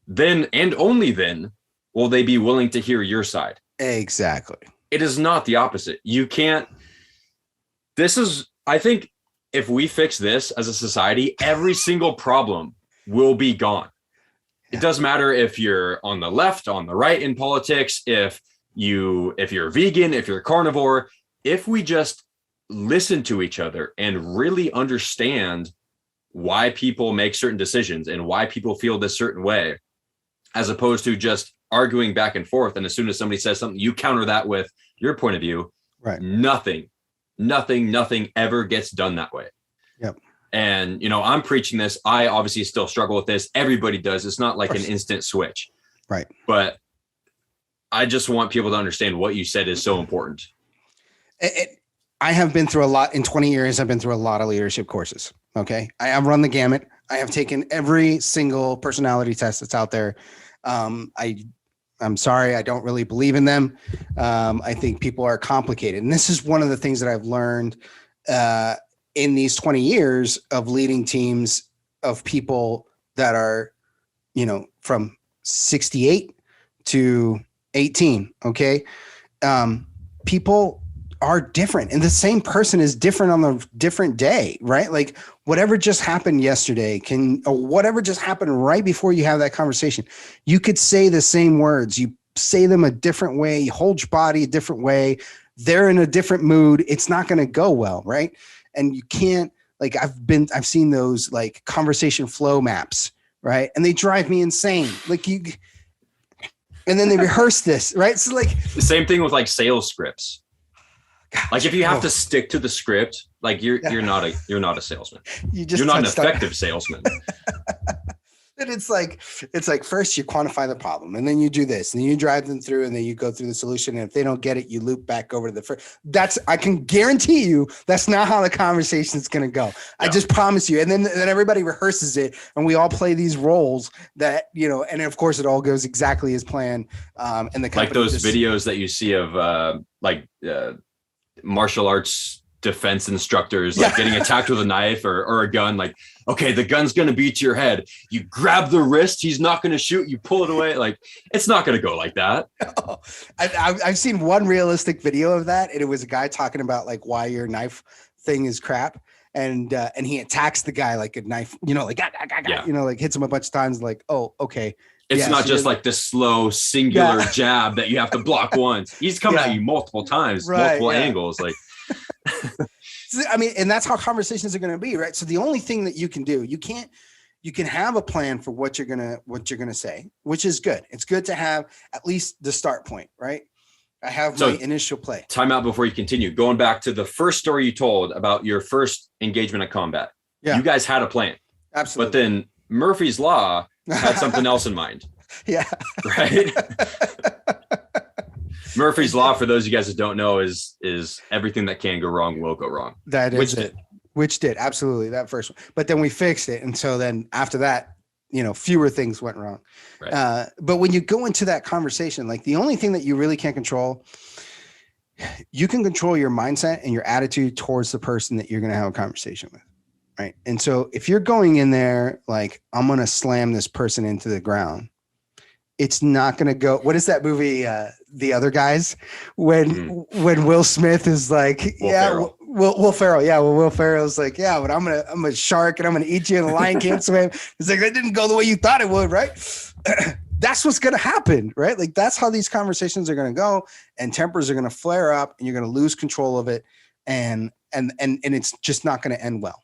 Speaker 2: then and only then will they be willing to hear your side.
Speaker 1: Exactly.
Speaker 2: It is not the opposite. You can't. I think if we fix this as a society, every single problem will be gone. It doesn't matter if you're on the left, on the right in politics, if you're vegan, if you're carnivore, if we just listen to each other and really understand why people make certain decisions and why people feel this certain way, as opposed to just arguing back and forth. And as soon as somebody says something, you counter that with your point of view.
Speaker 1: Right.
Speaker 2: Nothing ever gets done that way.
Speaker 1: Yep.
Speaker 2: And, I'm preaching this. I obviously still struggle with this. Everybody does. It's not like an instant switch.
Speaker 1: Right.
Speaker 2: But I just want people to understand what you said is so important.
Speaker 1: I have been through a lot in 20 years. I've been through a lot of leadership courses. Okay. I have run the gamut. I have taken every single personality test that's out there. I'm sorry, I don't really believe in them. I think people are complicated. And this is one of the things that I've learned in these 20 years of leading teams of people that are, from 68 to 18. Okay. People are different, and the same person is different on a different day, right? Like whatever just happened yesterday or whatever just happened right before you have that conversation, you could say the same words, you say them a different way, you hold your body a different way. They're in a different mood. It's not going to go well. Right. And you can't, like, I've seen those like conversation flow maps, right? And they drive me insane. And then they rehearse this, right? So like
Speaker 2: the same thing with like sales scripts. Gosh, like if you have to stick to the script, like you're not a salesman. You're not an effective salesman.
Speaker 1: And it's like first you quantify the problem, and then you do this, and then you drive them through, and then you go through the solution. And if they don't get it, you loop back over to the first. I can guarantee you that's not how the conversation is going to go. Yeah. I just promise you. And then everybody rehearses it, and we all play these roles that, and of course it all goes exactly as planned. And the
Speaker 2: like those videos that you see of martial arts defense instructors like getting attacked with a knife or a gun. Like, okay, the gun's going to beat your head. You grab the wrist. He's not going to shoot. You pull it away. Like, it's not going to go like that.
Speaker 1: No. I've seen one realistic video of that. And it was a guy talking about like why your knife thing is crap. And he attacks the guy like a knife, like, like hits him a bunch of times. Like, oh, okay.
Speaker 2: It's not just like the slow singular jab that you have to block once. He's coming at you multiple times, multiple angles. Like,
Speaker 1: I mean, and that's how conversations are going to be, right? So the only thing that you can do, you can have a plan for what you're going to say, which is good. It's good to have at least the start point, right? I have my initial play.
Speaker 2: Time out before you continue. Going back to the first story you told about your first engagement at combat. Yeah. You guys had a plan.
Speaker 1: Absolutely.
Speaker 2: But then Murphy's Law had something else in mind.
Speaker 1: Yeah.
Speaker 2: Right. Murphy's Law, for those of you guys that don't know, is everything that can go wrong will go wrong.
Speaker 1: That is it. Which did. Absolutely. That first one. But then we fixed it. And so then after that, fewer things went wrong. Right. But when you go into that conversation, like the only thing that you really can't control, you can control your mindset and your attitude towards the person that you're going to have a conversation with. Right. And so if you're going in there, like, I'm going to slam this person into the ground, it's not going to go. What is that movie? The Other Guys, when Will Smith is like, Will Ferrell. Yeah. Well, Will Ferrell's like, yeah, but I'm a shark and I'm going to eat you and the lion can't swim. It's like, that didn't go the way you thought it would. Right. that's what's going to happen, right? Like that's how these conversations are going to go, and tempers are going to flare up, and you're going to lose control of it, and it's just not going to end well.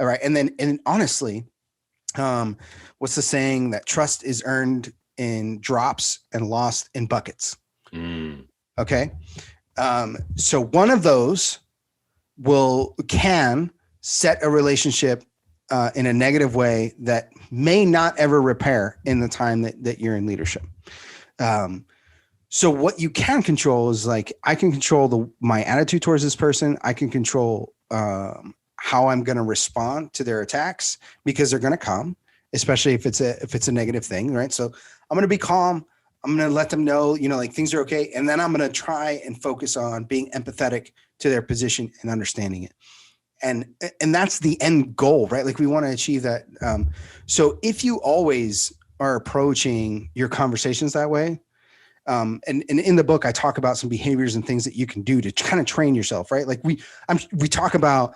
Speaker 1: All right, and honestly, what's the saying that trust is earned in drops and lost in buckets? Okay, so one of those can set a relationship in a negative way that may not ever repair in the time that you're in leadership. So what you can control is like, I can control my attitude towards this person. I can control how I'm going to respond to their attacks, because they're going to come, especially if it's a negative thing, right? So I'm going to be calm. I'm going to let them know, like things are okay. And then I'm going to try and focus on being empathetic to their position and understanding it. And that's the end goal, right? Like we want to achieve that. So if you always are approaching your conversations that way, and in the book, I talk about some behaviors and things that you can do to kind of train yourself, right? Like we talk about,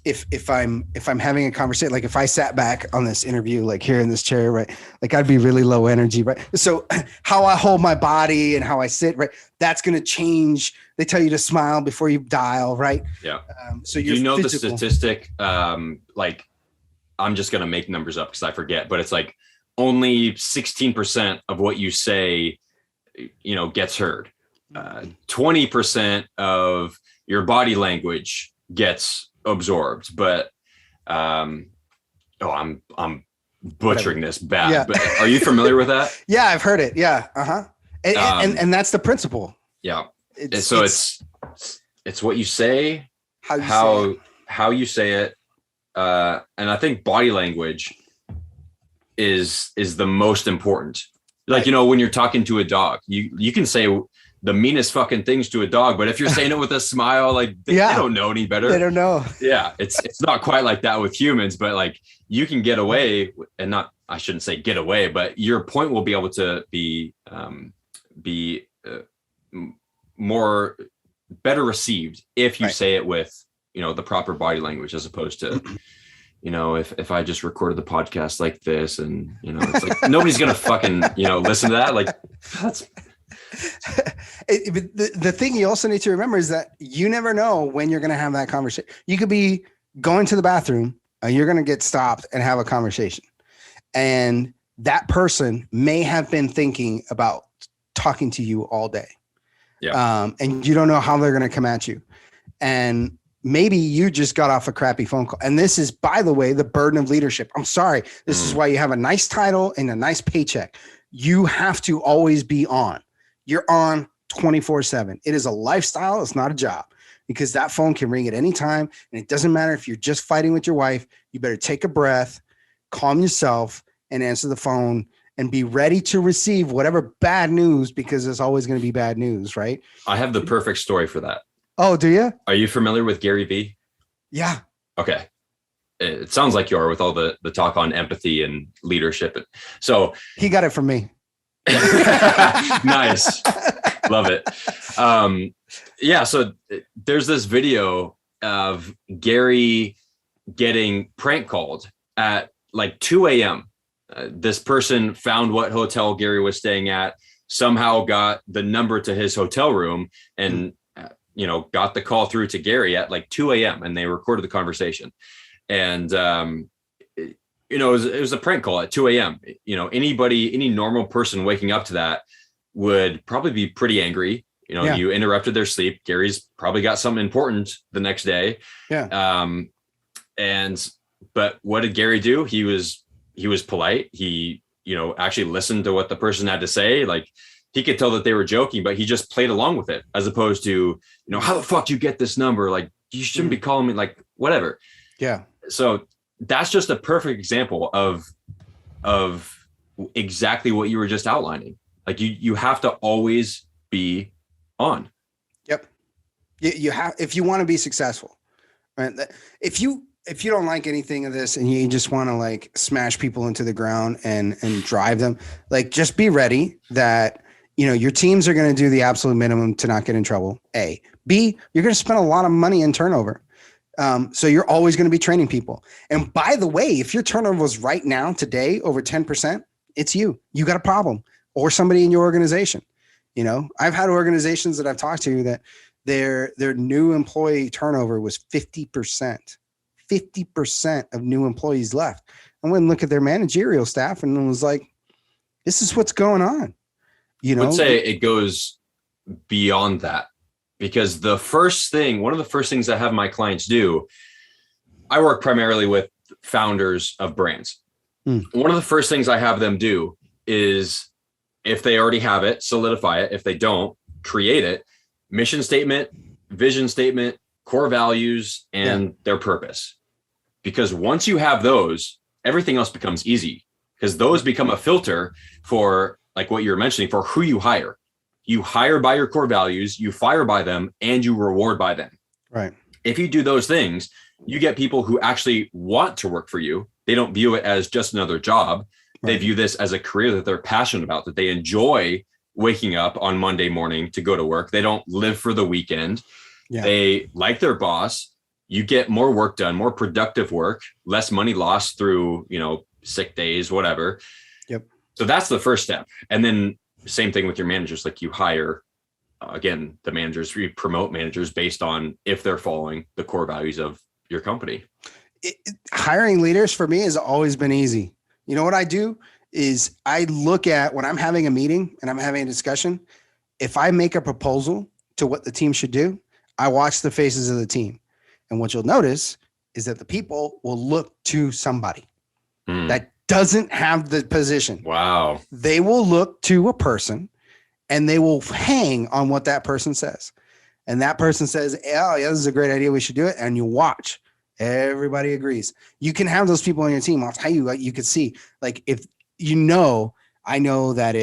Speaker 1: if I'm having a conversation, like if I sat back on this interview, like here in this chair, right, like I'd be really low energy, right? So how I hold my body and how I sit, right, that's going to change. They tell you to smile before you dial, right?
Speaker 2: Yeah.
Speaker 1: So
Speaker 2: you know the statistic, like I'm just going to make numbers up because I forget, but it's like only 16% of what you say, gets heard. 20% of your body language gets absorbed, but I'm butchering this bad.
Speaker 1: Yeah.
Speaker 2: But are you familiar with that?
Speaker 1: Yeah, I've heard it. Yeah. And that's the principle.
Speaker 2: Yeah. It's what you say, how you say it. And I think body language is the most important. Like, when you're talking to a dog, you can say the meanest fucking things to a dog, but if you're saying it with a smile, like they don't know any better.
Speaker 1: They don't know.
Speaker 2: Yeah. It's not quite like that with humans, but like you can get away, and I shouldn't say get away, but your point will be able to be better received if you say it with, the proper body language, as opposed to, if I just recorded the podcast like this and, it's like, nobody's going to fucking, listen to that. Like that's,
Speaker 1: the thing you also need to remember is that you never know when you're going to have that conversation. You could be going to the bathroom and you're going to get stopped and have a conversation. And that person may have been thinking about talking to you all day.
Speaker 2: Yeah.
Speaker 1: And you don't know how they're going to come at you. And maybe you just got off a crappy phone call. And this is, by the way, the burden of leadership. I'm sorry. This is why you have a nice title and a nice paycheck. You have to always be on. You're on 24/7. It is a lifestyle. It's not a job, because that phone can ring at any time. And it doesn't matter if you're just fighting with your wife. You better take a breath, calm yourself, and answer the phone, and be ready to receive whatever bad news, because there's always going to be bad news, right?
Speaker 2: I have the perfect story for that.
Speaker 1: Oh, do you?
Speaker 2: Are you familiar with Gary Vee?
Speaker 1: Yeah.
Speaker 2: Okay. It sounds like you are, with all the talk on empathy and leadership. So
Speaker 1: he got it from me.
Speaker 2: Nice. Love it. So there's this video of Gary getting prank called at like 2 a.m. This person found what hotel Gary was staying at, somehow got the number to his hotel room, and got the call through to Gary at like 2 a.m. and they recorded the conversation. And it was a prank call at 2 a.m. Any normal person waking up to that would probably be pretty angry. You interrupted their sleep. Gary's probably got something important the next day.
Speaker 1: Yeah.
Speaker 2: But what did Gary do? He was polite. He, actually listened to what the person had to say. Like, he could tell that they were joking, but he just played along with it, as opposed to, how the fuck do you get this number? Like, you shouldn't be calling me, like, whatever.
Speaker 1: Yeah.
Speaker 2: So that's just a perfect example of exactly what you were just outlining. Like, you have to always be on.
Speaker 1: Yep. You have, if you want to be successful, right? If you don't like anything of this and you just want to like smash people into the ground and drive them, like, just be ready that, your teams are going to do the absolute minimum to not get in trouble. A. B, you're going to spend a lot of money in turnover. So you're always going to be training people. And by the way, if your turnover was right now today over 10%, it's you. You got a problem, or somebody in your organization. You know, I've had organizations that I've talked to that their new employee turnover was 50%. 50% of new employees left. I went and look at their managerial staff and was like, this is what's going on. You know,
Speaker 2: I would say it goes beyond that, because one of the first things I have my clients do, I work primarily with founders of brands. One of the first things I have them do is, if they already have it, solidify it. If they don't, create it. Mission statement, vision statement, core values, and their purpose. Because once you have those, everything else becomes easy, because those become a filter for, like what you're mentioning, for who you hire. You hire by your core values, you fire by them, and you reward by them.
Speaker 1: Right.
Speaker 2: If you do those things, you get people who actually want to work for you. They don't view it as just another job. Right. They view this as a career that they're passionate about, that they enjoy waking up on Monday morning to go to work. They don't live for the weekend. Yeah. They like their boss. You get more work done, more productive work, less money lost through, sick days, whatever.
Speaker 1: Yep.
Speaker 2: So that's the first step. And then same thing with your managers. Like, you hire, again, the managers, you promote managers based on if they're following the core values of your company.
Speaker 1: Hiring leaders for me has always been easy. You know what I do is I look at, when I'm having a meeting and I'm having a discussion, if I make a proposal to what the team should do, I watch the faces of the team. And what you'll notice is that the people will look to somebody that doesn't have the position.
Speaker 2: Wow.
Speaker 1: They will look to a person and they will hang on what that person says. And that person says, oh, yeah, this is a great idea. We should do it. And you watch. Everybody agrees. You can have those people on your team. I'll tell you what, you could see, like, if I know that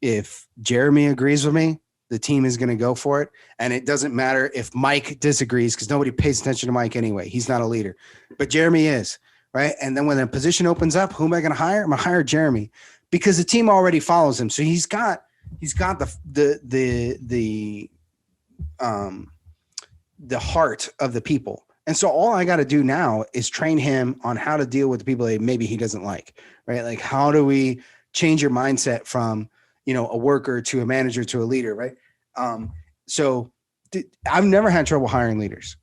Speaker 1: if Jeremy agrees with me, the team is going to go for it. And it doesn't matter if Mike disagrees, because nobody pays attention to Mike anyway. He's not a leader, but Jeremy is, right? And then when the position opens up, who am I going to hire? I'm going to hire Jeremy, because the team already follows him. So he's got the heart of the people. And so all I got to do now is train him on how to deal with the people that maybe he doesn't like, right? Like, how do we change your mindset from, a worker to a manager to a leader, right? So I've never had trouble hiring leaders.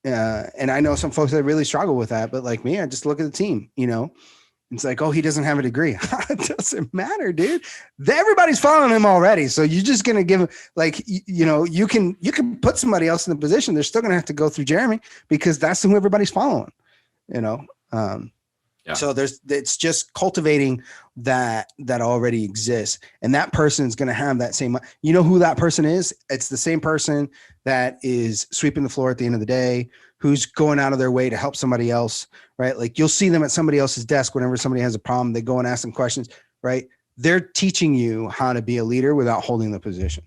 Speaker 1: And I know some folks that really struggle with that, but like me, I just look at the team, it's like, oh, he doesn't have a degree. It doesn't matter, dude. Everybody's following him already. So you're just going to give him, like, you can put somebody else in the position. They're still going to have to go through Jeremy, because that's who everybody's following,
Speaker 2: Yeah.
Speaker 1: So it's just cultivating that already exists. And that person is going to have that same, who that person is? It's the same person that is sweeping the floor at the end of the day, who's going out of their way to help somebody else, right? Like, you'll see them at somebody else's desk whenever somebody has a problem. They go and ask them questions, right? They're teaching you how to be a leader without holding the position.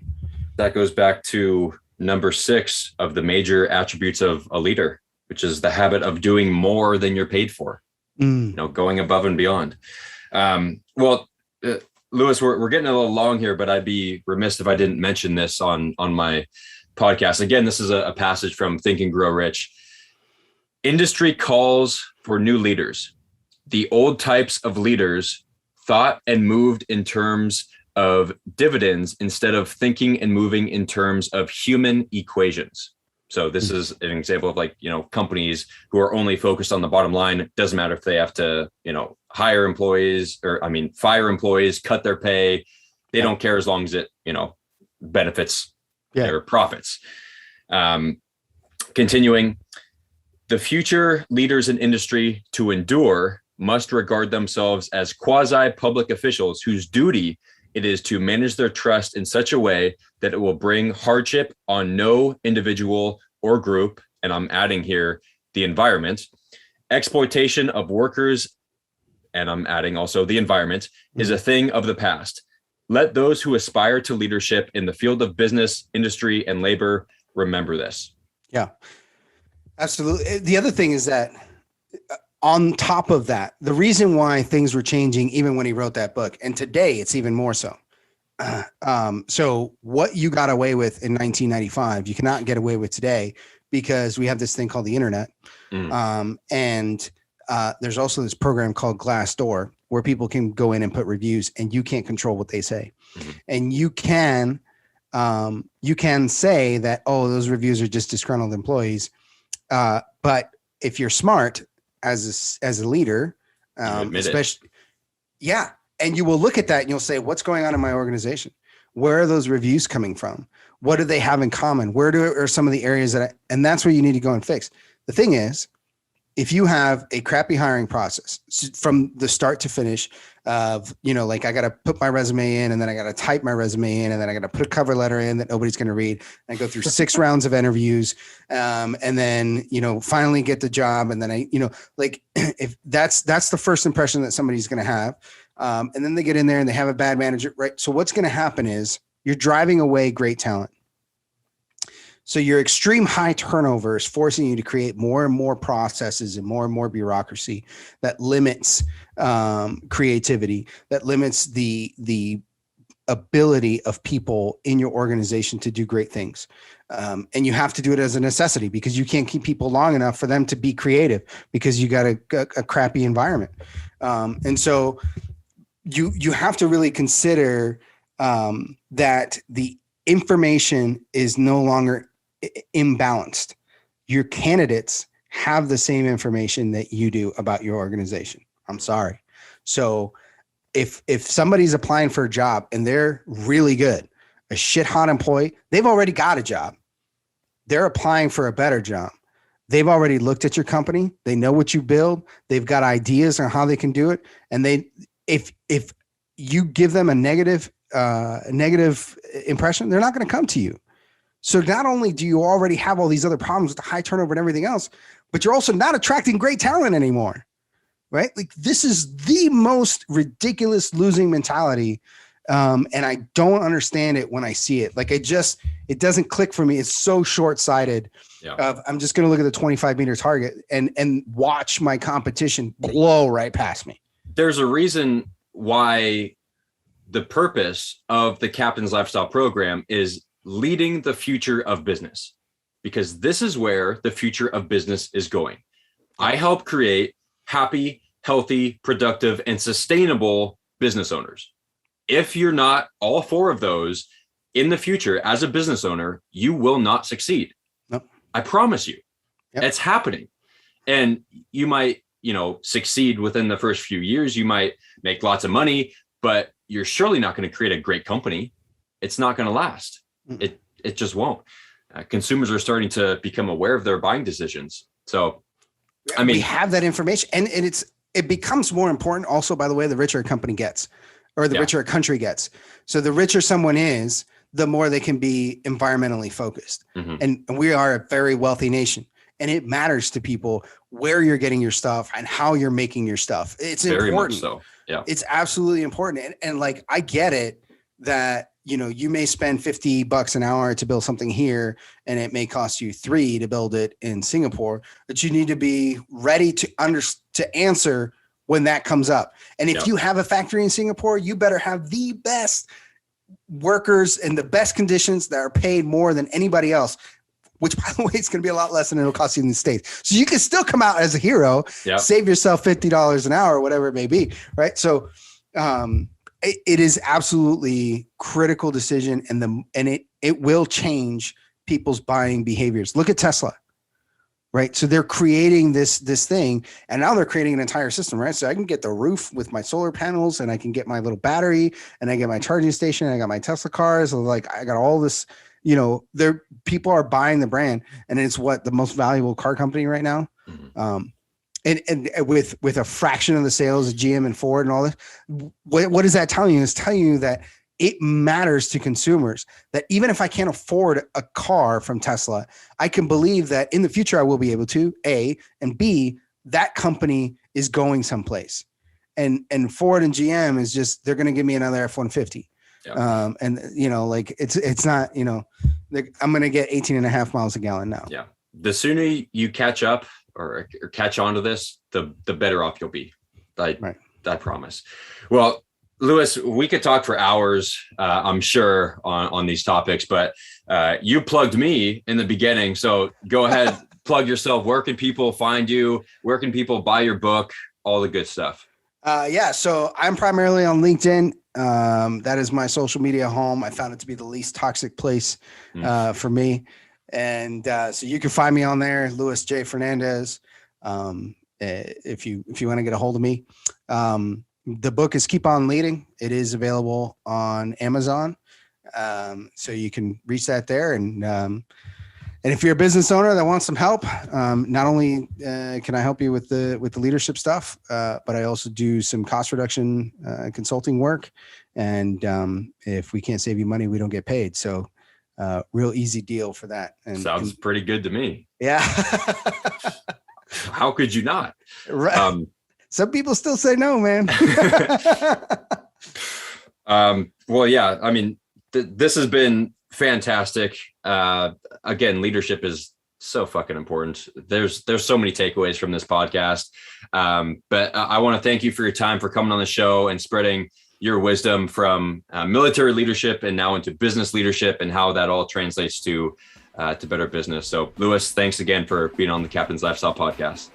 Speaker 2: That goes back to number 6 of the major attributes of a leader, which is the habit of doing more than you're paid for. Going above and beyond. Louis, we're getting a little long here, but I'd be remiss if I didn't mention this on my podcast. Again, this is a passage from Think and Grow Rich. Industry calls for new leaders. The old types of leaders thought and moved in terms of dividends instead of thinking and moving in terms of human equations. So this is an example of companies who are only focused on the bottom line. It doesn't matter if they have to, fire employees fire employees, cut their pay. They don't care as long as it, benefits their profits. Continuing, the future leaders in industry to endure must regard themselves as quasi-public officials whose duty it is to manage their trust in such a way that it will bring hardship on no individual or group, and I'm adding here the environment, exploitation of workers, and I'm adding also the environment, is a thing of the past. Let those who aspire to leadership in the field of business, industry, and labor remember this.
Speaker 1: Yeah, absolutely. The other thing is that on top of that, the reason why things were changing even when he wrote that book, and today it's even more so. So what you got away with in 1995, you cannot get away with today, because we have this thing called the internet. And there's also this program called Glassdoor, where people can go in and put reviews, and you can't control what they say.
Speaker 2: Mm-hmm.
Speaker 1: And you can say that, oh, those reviews are just disgruntled employees. But if you're smart as a leader, especially, yeah. And you will look at that and you'll say, what's going on in my organization? Where are those reviews coming from? What do they have in common? Where are some of the areas and that's where you need to go and fix. The thing is, if you have a crappy hiring process from the start to finish of, like I got to put my resume in, and then I got to type my resume in, and then I got to put a cover letter in that nobody's going to read, and I go through 6 rounds of interviews. And then, finally get the job. And then if that's the first impression that somebody's going to have. And then they get in there and they have a bad manager, right? So what's going to happen is you're driving away great talent. So your extreme high turnover is forcing you to create more and more processes and more bureaucracy that limits creativity, that limits the ability of people in your organization to do great things. And you have to do it as a necessity because you can't keep people long enough for them to be creative because you got a crappy environment. And so you have to really consider that the information is no longer imbalanced. Your candidates have the same information that you do about your organization. I'm sorry. So if somebody's applying for a job and they're really good, a shit hot employee, they've already got a job. They're applying for a better job. They've already looked at your company. They know what you build. They've got ideas on how they can do it. And if you give them a negative impression, they're not going to come to you. So not only do you already have all these other problems with the high turnover and everything else, but you're also not attracting great talent anymore, right? Like this is the most ridiculous losing mentality. And I don't understand it when I see it. Like it doesn't click for me. It's so short-sighted. Yeah. I'm just going to look at the 25-meter target and watch my competition blow right past me.
Speaker 2: There's a reason why the purpose of the Captain's Lifestyle program is leading the future of business, because this is where the future of business is going. I help create happy, healthy, productive, and sustainable business owners. If you're not all 4 of those in the future as a business owner, you will not succeed.
Speaker 1: Nope.
Speaker 2: I promise you.
Speaker 1: Yep.
Speaker 2: It's happening. And you might, succeed within the first few years. You might make lots of money, but you're surely not going to create a great company. It's not going to last. It just won't. Consumers are starting to become aware of their buying decisions. So, I mean,
Speaker 1: we have that information, and it becomes more important also by the way the richer a company gets, or the richer a country gets. So the richer someone is, the more they can be environmentally focused. Mm-hmm. And we are a very wealthy nation, and it matters to people where you're getting your stuff and how you're making your stuff. It's very important.
Speaker 2: Much so. Yeah,
Speaker 1: it's absolutely important. And like, I get it that, you may spend $50 an hour to build something here, and it may cost you $3 to build it in Singapore, but you need to be ready to answer when that comes up. And if you have a factory in Singapore, you better have the best workers and the best conditions that are paid more than anybody else, which by the way, it's going to be a lot less than it'll cost you in the States. So you can still come out as a hero, save yourself $50 an hour, or whatever it may be. Right. So, it is absolutely critical decision, and it will change people's buying behaviors. Look at Tesla, right? So they're creating this thing, and now they're creating an entire system, right? So I can get the roof with my solar panels, and I can get my little battery, and I get my charging station, and I got my Tesla cars. So like I got all this, people are buying the brand, and it's the most valuable car company right now. Mm-hmm. And with a fraction of the sales of GM and Ford and all this, what is that telling you? It's telling you that it matters to consumers, that even if I can't afford a car from Tesla, I can believe that in the future I will be able to, A, and B, that company is going someplace. And Ford and GM is just, they're going to give me another F-150. Yeah. And it's not, I'm going to get 18 and a half miles a gallon now.
Speaker 2: Yeah. The sooner you catch up or catch on to this, the better off you'll be. I promise. Well, Louis, we could talk for hours, I'm sure, on these topics, but you plugged me in the beginning. So go ahead, plug yourself. Where can people find you? Where can people buy your book? All the good stuff.
Speaker 1: Yeah, so I'm primarily on LinkedIn. That is my social media home. I found it to be the least toxic place for me. And so you can find me on there, Louis J. Fernandez. If you want to get a hold of me. The book is Keep On Leading. It is available on Amazon. So you can reach that there. And if you're a business owner that wants some help, not only can I help you with the leadership stuff, but I also do some cost reduction consulting work. And if we can't save you money, we don't get paid. So real easy deal for that.
Speaker 2: Sounds pretty good to me.
Speaker 1: Yeah.
Speaker 2: How could you not?
Speaker 1: Right. Some people still say no, man.
Speaker 2: Well, yeah, I mean, this has been fantastic. Again, leadership is so fucking important. There's so many takeaways from this podcast. But I want to thank you for your time, for coming on the show and spreading your wisdom from military leadership and now into business leadership and how that all translates to better business. So, Louis, thanks again for being on the Captain's Lifestyle Podcast.